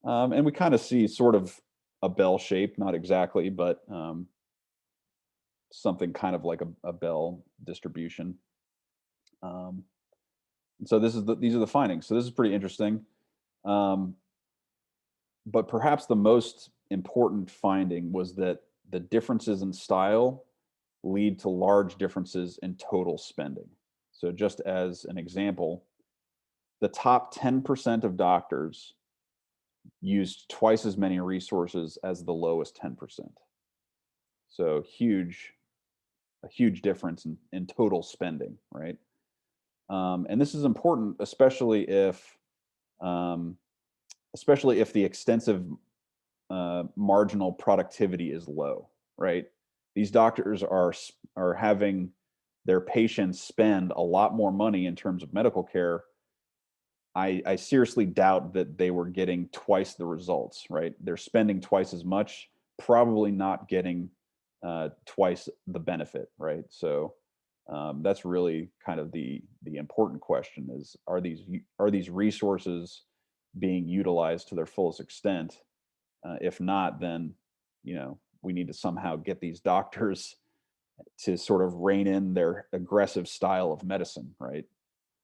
and we kind of see sort of a bell shape, not exactly, but something kind of like a bell distribution. So these are the findings. So this is pretty interesting. But perhaps the most important finding was that the differences in style lead to large differences in total spending. So just as an example, the top 10% of doctors used twice as many resources as the lowest 10%. So a huge difference in total spending, right? And this is important, especially if the extensive marginal productivity is low, right? These doctors are having their patients spend a lot more money in terms of medical care. I seriously doubt that they were getting twice the results, right? They're spending twice as much, probably not getting twice the benefit, right? So that's really kind of the important question: is are these resources being utilized to their fullest extent? If not, then we need to somehow get these doctors to sort of rein in their aggressive style of medicine, right?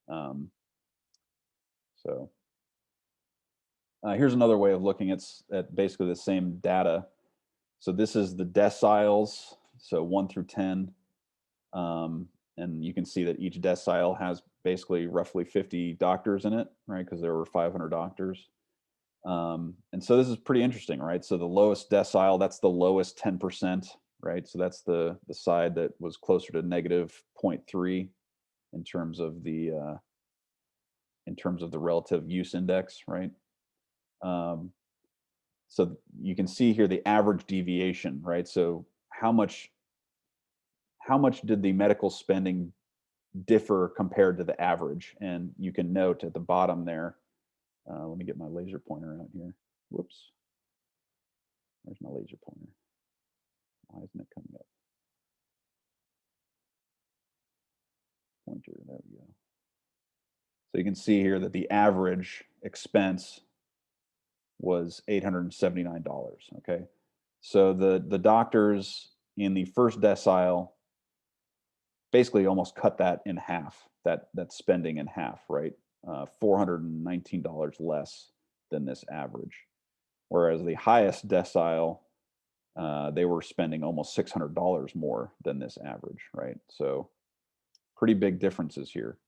Um, so here's another way of looking at basically the same data. So this is the deciles, so 1 through 10. And you can see that each decile has basically roughly 50 doctors in it, right? Because there were 500 doctors. And so this is pretty interesting, right? So the lowest decile, that's the lowest 10%, right? So that's the side that was closer to negative 0.3 in terms of the relative use index, right? So you can see here the average deviation, right? So how much did the medical spending differ compared to the average? And you can note at the bottom there, let me get my laser pointer out here. Whoops. Where's my laser pointer? Why isn't it coming up? Pointer, there we go. So you can see here that the average expense was $879, okay? So the doctors in the first decile basically almost cut that in half, that spending in half, right? $419 less than this average. Whereas the highest decile, they were spending almost $600 more than this average, right? So pretty big differences here,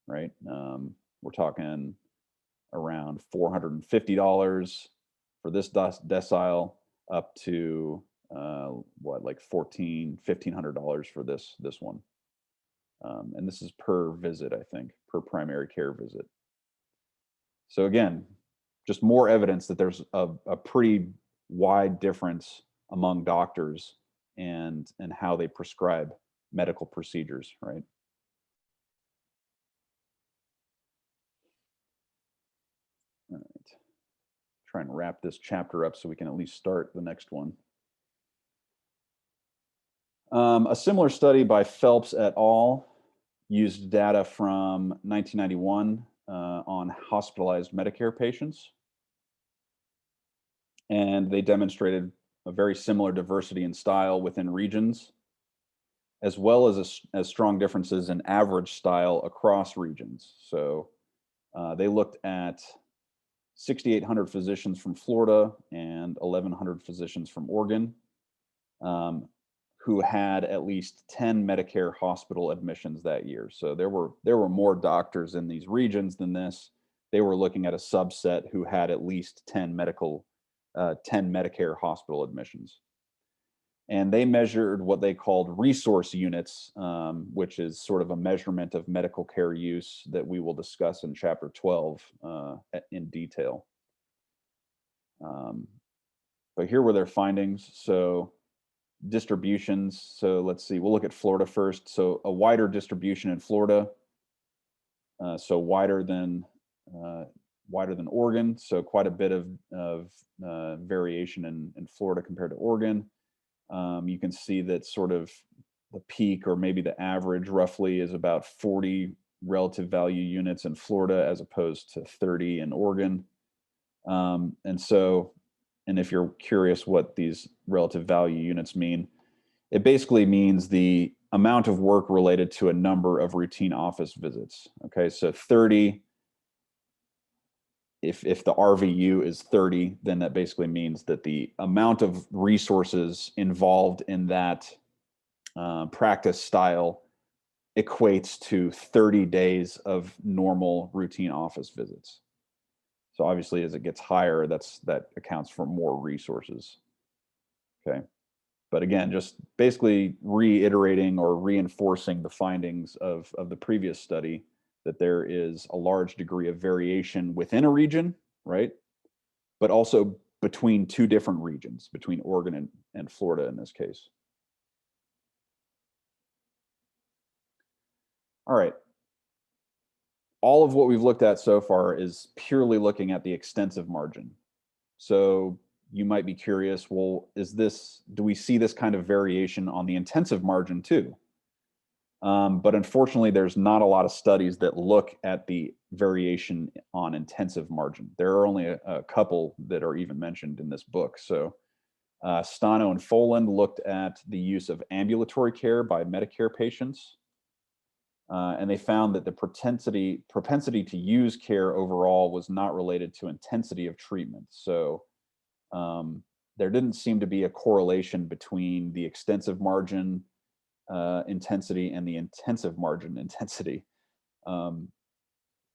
right? We're talking around $450 for this decile, up to like $1,500 for this one. And this is per visit, I think, per primary care visit. So again, just more evidence that there's a pretty wide difference among doctors and how they prescribe medical procedures, right? All right. Try and wrap this chapter up so we can at least start the next one. A similar study by Phelps et al. Used data from 1991 on hospitalized Medicare patients. And they demonstrated a very similar diversity in style within regions, as well as strong differences in average style across regions. So they looked at 6,800 physicians from Florida and 1,100 physicians from Oregon, who had at least 10 Medicare hospital admissions that year. So there were more doctors in these regions than this. They were looking at a subset who had at least 10 Medicare hospital admissions. And they measured what they called resource units, which is sort of a measurement of medical care use that we will discuss in chapter 12 in detail. Um, but here were their findings. So distributions. So let's see, we'll look at Florida first. So a wider distribution in Florida. So uh, wider than Oregon. So quite a bit of variation in Florida compared to Oregon. You can see that sort of the peak, or maybe the average roughly, is about 40 relative value units in Florida as opposed to 30 in Oregon. And if you're curious what these relative value units mean, it basically means the amount of work related to a number of routine office visits. Okay, so 30, if the RVU is 30, then that basically means that the amount of resources involved in that practice style equates to 30 days of normal routine office visits. So obviously, as it gets higher, that accounts for more resources. Okay. But again, just basically reiterating or reinforcing the findings of the previous study, that there is a large degree of variation within a region, right? But also between two different regions, between Oregon and Florida in this case. All right. All of what we've looked at so far is purely looking at the extensive margin. So you might be curious, well, do we see this kind of variation on the intensive margin too? But unfortunately, there's not a lot of studies that look at the variation on intensive margin. There are only a couple that are even mentioned in this book. So Stano and Foland looked at the use of ambulatory care by Medicare patients. And they found that the propensity to use care overall was not related to intensity of treatment. So there didn't seem to be a correlation between the extensive margin intensity and the intensive margin intensity,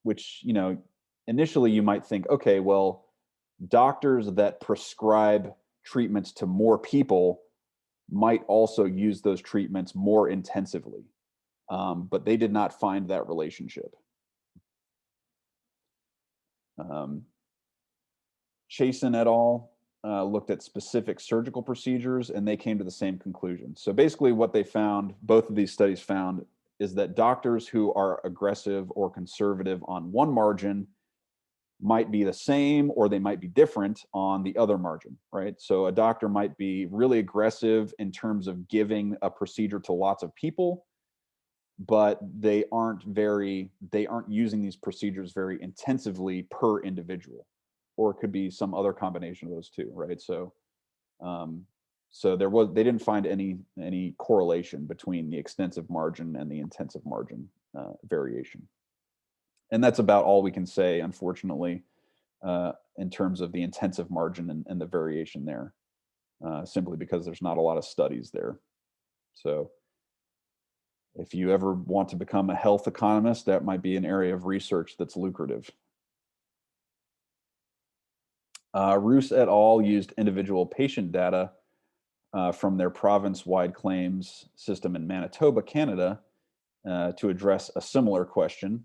which, initially you might think, okay, well, doctors that prescribe treatments to more people might also use those treatments more intensively. But they did not find that relationship. Chasen et al. Looked at specific surgical procedures, and they came to the same conclusion. So basically what they found, both of these studies found, is that doctors who are aggressive or conservative on one margin might be the same, or they might be different on the other margin, right? So a doctor might be really aggressive in terms of giving a procedure to lots of people, but they aren't using these procedures very intensively per individual, or it could be some other combination of those two, right? So they didn't find any correlation between the extensive margin and the intensive margin variation. And that's about all we can say, unfortunately, in terms of the intensive margin and the variation there, simply because there's not a lot of studies there. So if you ever want to become a health economist, that might be an area of research that's lucrative. Roos et al. Used individual patient data from their province-wide claims system in Manitoba, Canada, to address a similar question.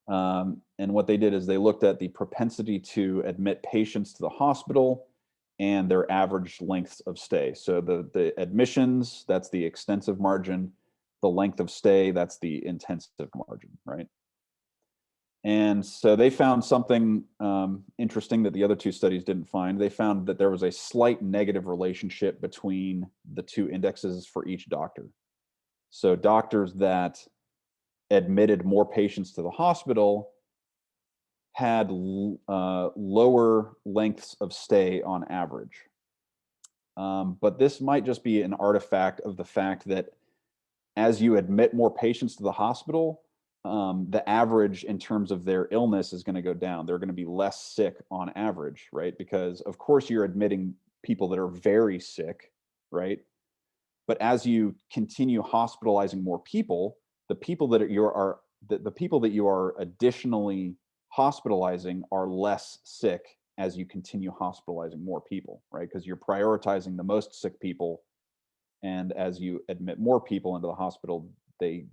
And what they did is they looked at the propensity to admit patients to the hospital and their average lengths of stay. So the admissions, that's the extensive margin. The length of stay, that's the intensive margin, right? And so they found something interesting that the other two studies didn't find. They found that there was a slight negative relationship between the two indexes for each doctor. So doctors that admitted more patients to the hospital had lower lengths of stay on average. But this might just be an artifact of the fact that as you admit more patients to the hospital, the average in terms of their illness is going to go down. They're going to be less sick on average, right? Because of course you're admitting people that are very sick, right? But as you continue hospitalizing more people, the people that you are additionally hospitalizing are less sick as you continue hospitalizing more people, right? Because you're prioritizing the most sick people, and as you admit more people into the hospital, they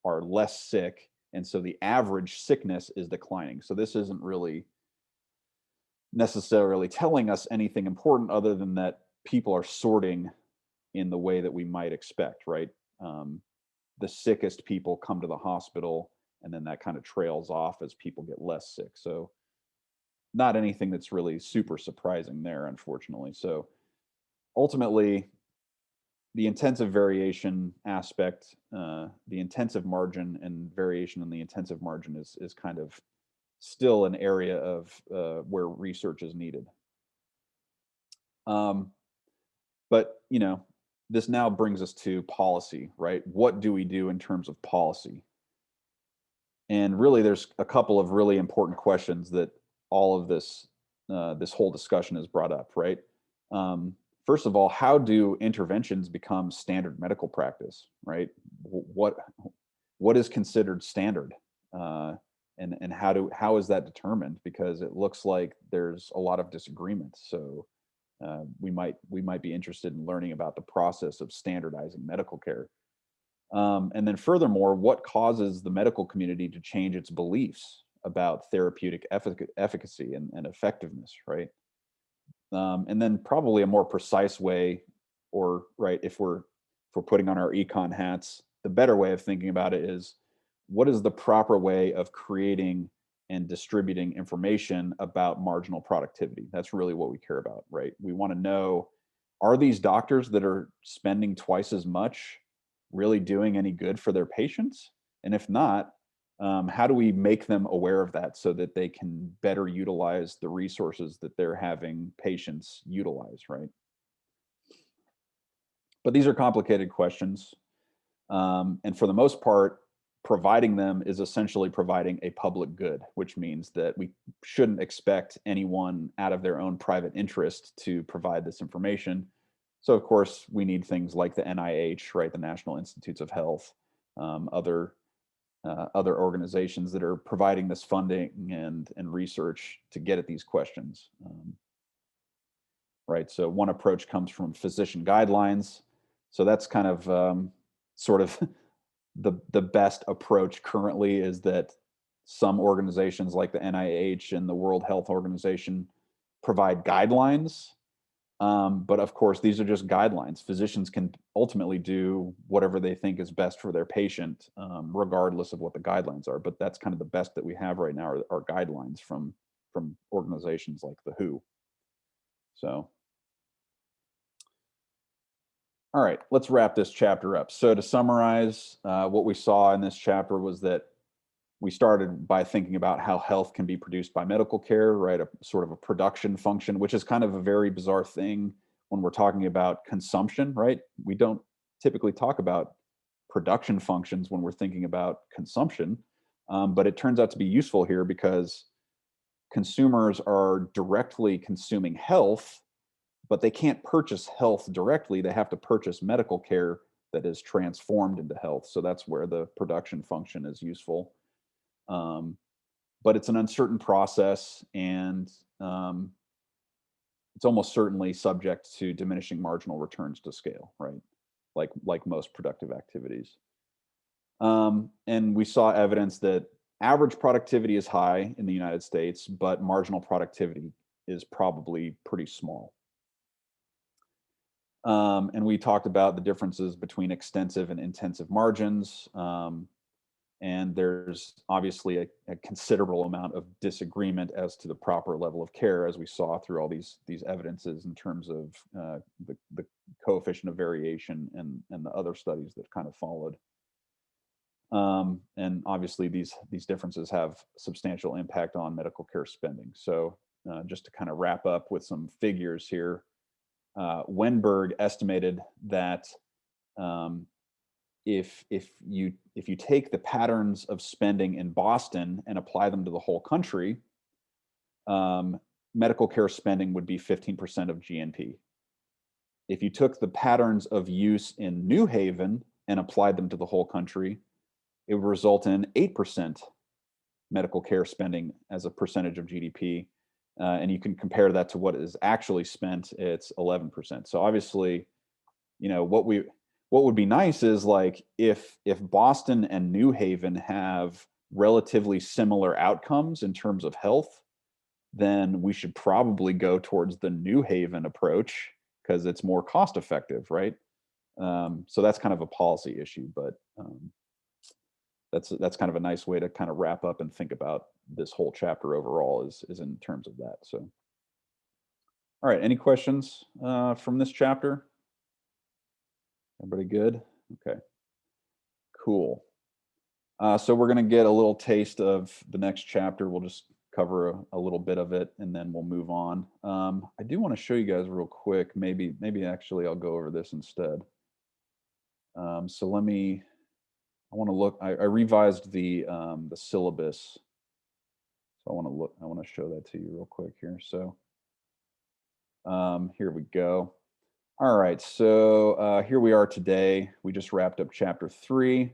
are less sick, and so the average sickness is declining. So this isn't really necessarily telling us anything important other than that people are sorting in the way that we might expect, right? Um, the sickest people come to the hospital, and then that kind of trails off as people get less sick. So not anything that's really super surprising there, unfortunately. So ultimately, the intensive variation aspect, the intensive margin and variation in the intensive margin is kind of still an area of where research is needed. Um, but this now brings us to policy, right? What do we do in terms of policy? And really, there's a couple of really important questions that all of this whole discussion has brought up, right? First of all, how do interventions become standard medical practice, right? What is considered standard, and how is that determined? Because it looks like there's a lot of disagreement. So we might be interested in learning about the process of standardizing medical care. And then furthermore, what causes the medical community to change its beliefs about therapeutic efficacy and effectiveness, right? And then probably a more precise way, or right, if we're putting on our econ hats, the better way of thinking about it is, what is the proper way of creating and distributing information about marginal productivity? That's really what we care about, right? We want to know, are these doctors that are spending twice as much really doing any good for their patients? And if not, how do we make them aware of that so that they can better utilize the resources that they're having patients utilize, right? But these are complicated questions. And for the most part, providing them is essentially providing a public good, which means that we shouldn't expect anyone out of their own private interest to provide this information. So, of course, we need things like the NIH, right, the National Institutes of Health, other organizations that are providing this funding and research to get at these questions. Right. So one approach comes from physician guidelines. So that's kind of sort of the best approach currently, is that some organizations like the NIH and the World Health Organization provide guidelines. But of course, these are just guidelines. Physicians can ultimately do whatever they think is best for their patient, regardless of what the guidelines are. But that's kind of the best that we have right now are guidelines from organizations like the WHO. So, all right, let's wrap this chapter up. So to summarize, what we saw in this chapter was that we started by thinking about how health can be produced by medical care, right? A sort of a production function, which is kind of a very bizarre thing when we're talking about consumption, right? We don't typically talk about production functions when we're thinking about consumption, but it turns out to be useful here because consumers are directly consuming health, but they can't purchase health directly. They have to purchase medical care that is transformed into health. So that's where the production function is useful. But it's an uncertain process, and it's almost certainly subject to diminishing marginal returns to scale, right? Like most productive activities. And we saw evidence that average productivity is high in the United States, but marginal productivity is probably pretty small. And we talked about the differences between extensive and intensive margins. And there's obviously a considerable amount of disagreement as to the proper level of care, as we saw through all these evidences in terms of the coefficient of variation and the other studies that kind of followed. And obviously these differences have substantial impact on medical care spending. So just to kind of wrap up with some figures here, Wenberg estimated that if you take the patterns of spending in Boston and apply them to the whole country, medical care spending would be 15% of GNP. If you took the patterns of use in New Haven and applied them to the whole country, it would result in 8% medical care spending as a percentage of GDP. and you can compare that to what is actually spent, it's 11%. So obviously, what would be nice is like if Boston and New Haven have relatively similar outcomes in terms of health, then we should probably go towards the New Haven approach because it's more cost effective, right? So that's kind of a policy issue, but that's kind of a nice way to kind of wrap up and think about this whole chapter overall is in terms of that. So, all right, any questions from this chapter? Everybody good? Okay, cool. So we're going to get a little taste of the next chapter. We'll just cover a little bit of it, and then we'll move on. I do want to show you guys real quick. Maybe actually I'll go over this instead. So I want to look. I revised the syllabus. So I want to show that to you real quick here. So here we go. All right. So here we are today. We just wrapped up chapter 3.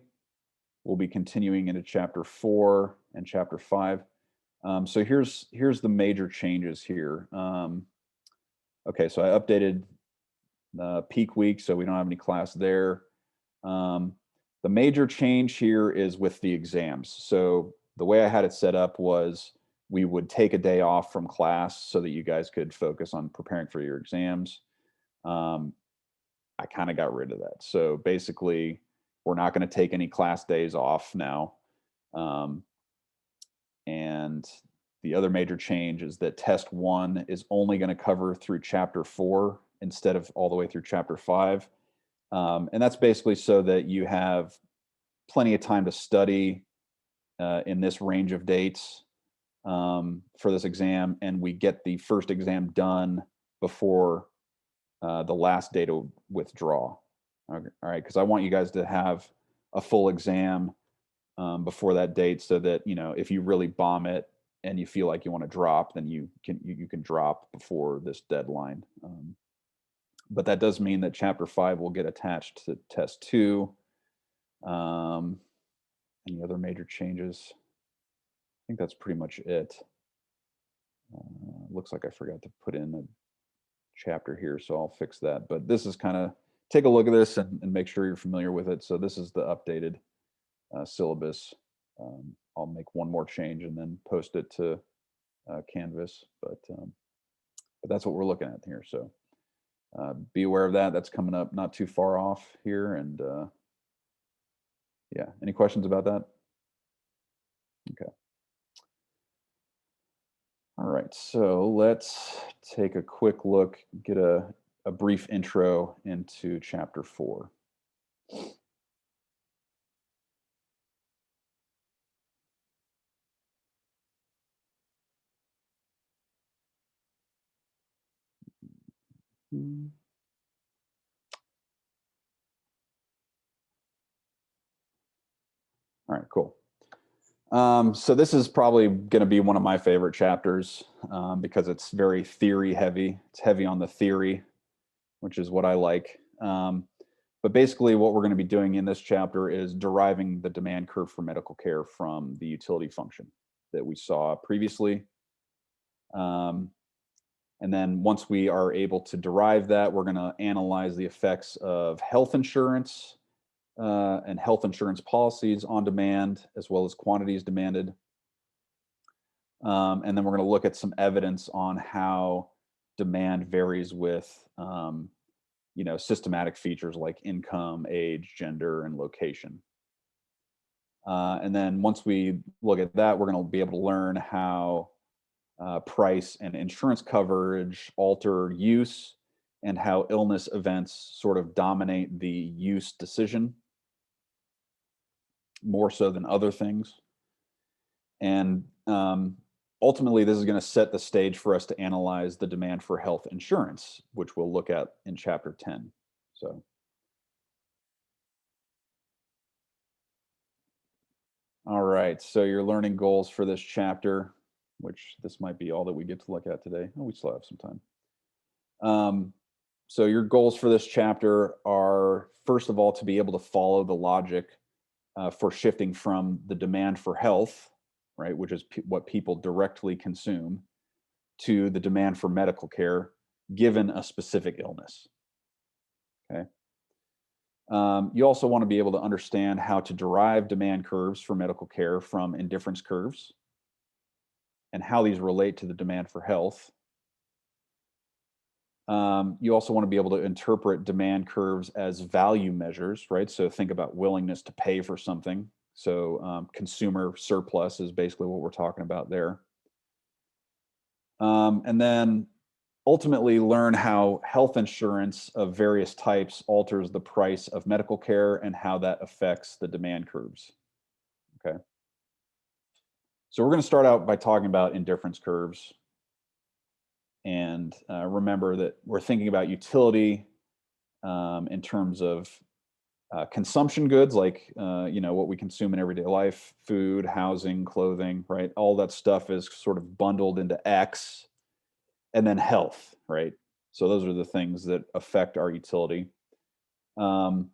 We'll be continuing into chapter 4 and chapter 5. So here's the major changes here. Okay, so I updated peak week, so we don't have any class there. The major change here is with the exams. So the way I had it set up was we would take a day off from class so that you guys could focus on preparing for your exams. I kind of got rid of that. So basically, we're not going to take any class days off now. And the other major change is that test 1 is only going to cover through chapter 4 instead of all the way through chapter 5. And that's basically so that you have plenty of time to study in this range of dates for this exam, and we get the first exam done before the last day to withdraw. Okay. All right, because I want you guys to have a full exam before that date, so that if you really bomb it and you feel like you want to drop, then you can drop before this deadline. But that does mean that chapter 5 will get attached to test 2. Any other major changes? I think that's pretty much it. Looks like I forgot to put in a chapter here, so I'll fix that. But this is kind of, take a look at this and make sure you're familiar with it. So this is the updated syllabus. I'll make one more change and then post it to Canvas, but that's what we're looking at here. So be aware of that. That's coming up not too far off here. And yeah, any questions about that? Okay. All right, so let's take a quick look, get a brief intro into chapter 4. All right, cool. So this is probably going to be one of my favorite chapters because it's very theory heavy. It's heavy on the theory, which is what I like. But basically what we're going to be doing in this chapter is deriving the demand curve for medical care from the utility function that we saw previously. And then once we are able to derive that, we're going to analyze the effects of health insurance and health insurance policies on demand, as well as quantities demanded. And then we're going to look at some evidence on how demand varies with, systematic features like income, age, gender, and location. And then once we look at that, we're going to be able to learn how price and insurance coverage alter use, and how illness events sort of dominate the use decision more so than other things. And ultimately, this is going to set the stage for us to analyze the demand for health insurance, which we'll look at in chapter 10. So, all right, so your learning goals for this chapter, which this might be all that we get to look at today. Oh, we still have some time. So your goals for this chapter are, first of all, to be able to follow the logic for shifting from the demand for health, right, which is what people directly consume, to the demand for medical care given a specific illness. Okay. You also want to be able to understand how to derive demand curves for medical care from indifference curves and how these relate to the demand for health. You also want to be able to interpret demand curves as value measures, right? So think about willingness to pay for something. So consumer surplus is basically what we're talking about there. And then ultimately learn how health insurance of various types alters the price of medical care and how that affects the demand curves. Okay. So we're going to start out by talking about indifference curves. And remember that we're thinking about utility in terms of consumption goods, like what we consume in everyday life, food, housing, clothing, right? All that stuff is sort of bundled into X, and then health, right? So those are the things that affect our utility. And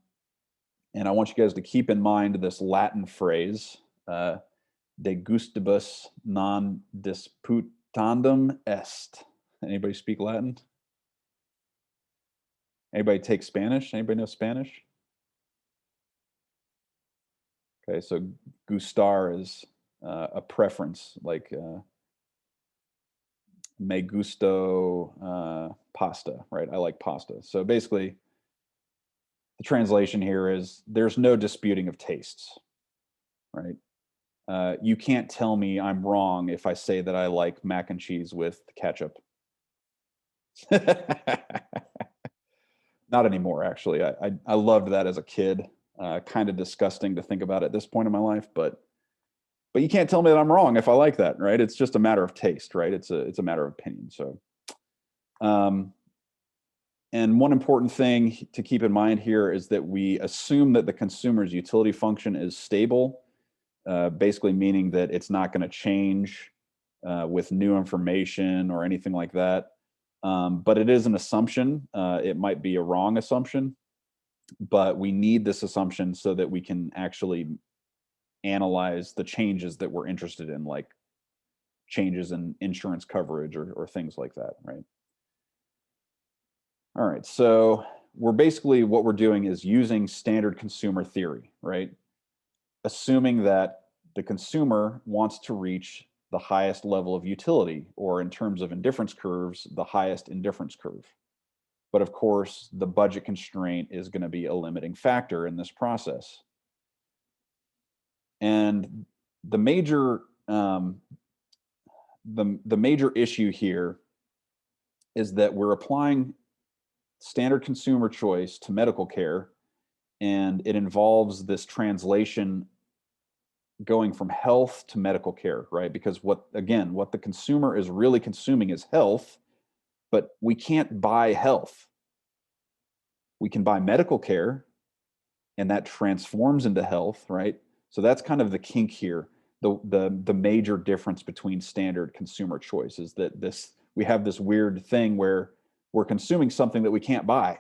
I want you guys to keep in mind this Latin phrase, de gustibus non disputandum est. Anybody speak Latin? Anybody take Spanish? Anybody know Spanish? Okay, so gustar is a preference, like me gusto pasta, right? I like pasta. So basically, the translation here is there's no disputing of tastes, right? You can't tell me I'm wrong if I say that I like mac and cheese with ketchup. Not anymore, actually. I loved that as a kid. Kind of disgusting to think about at this point in my life, but you can't tell me that I'm wrong if I like that, right? It's just a matter of taste, right? It's a matter of opinion. So, and one important thing to keep in mind here is that we assume that the consumer's utility function is stable, basically meaning that it's not going to change with new information or anything like that. But it is an assumption. It might be a wrong assumption, but we need this assumption so that we can actually analyze the changes that we're interested in, like changes in insurance coverage or things like that, right? All right, so we're basically, what we're doing is using standard consumer theory, right? Assuming that the consumer wants to reach the highest level of utility, or in terms of indifference curves, the highest indifference curve. But of course, the budget constraint is going to be a limiting factor in this process. And the major the major issue here is that we're applying standard consumer choice to medical care, and it involves this translation going from health to medical care, right? Because what the consumer is really consuming is health, but we can't buy health. We can buy medical care, and that transforms into health, right? So that's kind of the kink here. The major difference between standard consumer choice is that we have this weird thing where we're consuming something that we can't buy,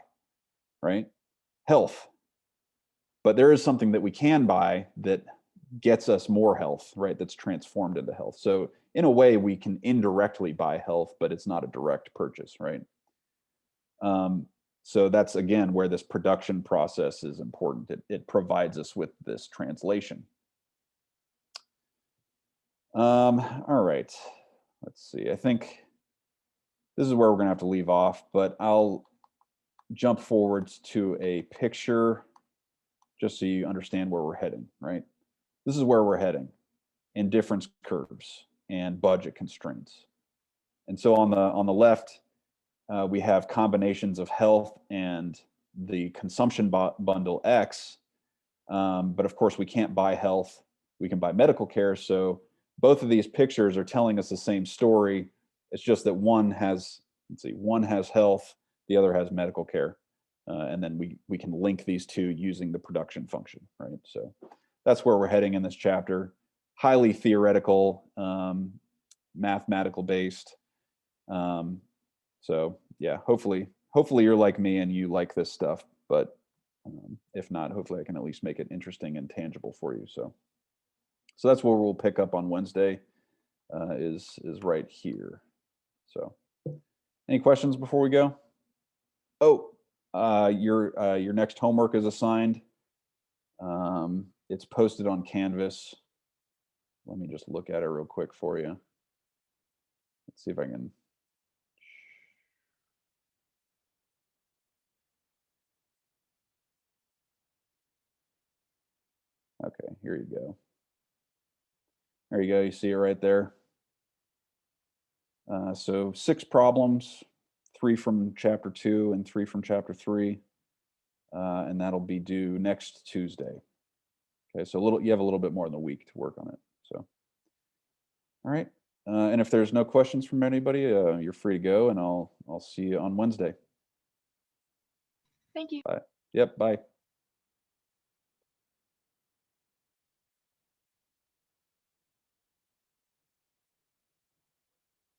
right? Health. But there is something that we can buy that gets us more health, right? That's transformed into health. So in a way, we can indirectly buy health, but it's not a direct purchase, right? So that's, again, where this production process is important. It provides us with this translation. All right, let's see. I think this is where we're going to have to leave off, but I'll jump forwards to a picture just so you understand where we're heading, right? This is where we're heading: indifference curves and budget constraints. And so on the left, we have combinations of health and the consumption bundle X. But of course, we can't buy health. We can buy medical care. So both of these pictures are telling us the same story. It's just that one has health, the other has medical care. And then we can link these two using the production function, right? So that's where we're heading in this chapter. Highly theoretical, mathematical based. So yeah, hopefully you're like me and you like this stuff. But if not, hopefully I can at least make it interesting and tangible for you. So that's where we'll pick up on Wednesday. Is right here. So, any questions before we go? Oh, your next homework is assigned. It's posted on Canvas. Let me just look at it real quick for you. Let's see if I can. Okay, here you go. There you go. You see it right there. So 6 problems, 3 from chapter 2 and 3 from chapter 3, and that'll be due next Tuesday. Okay, so you have a little bit more than a week to work on it. So, all right. And if there's no questions from anybody, you're free to go, and I'll see you on Wednesday. Thank you. Bye. Yep. Bye.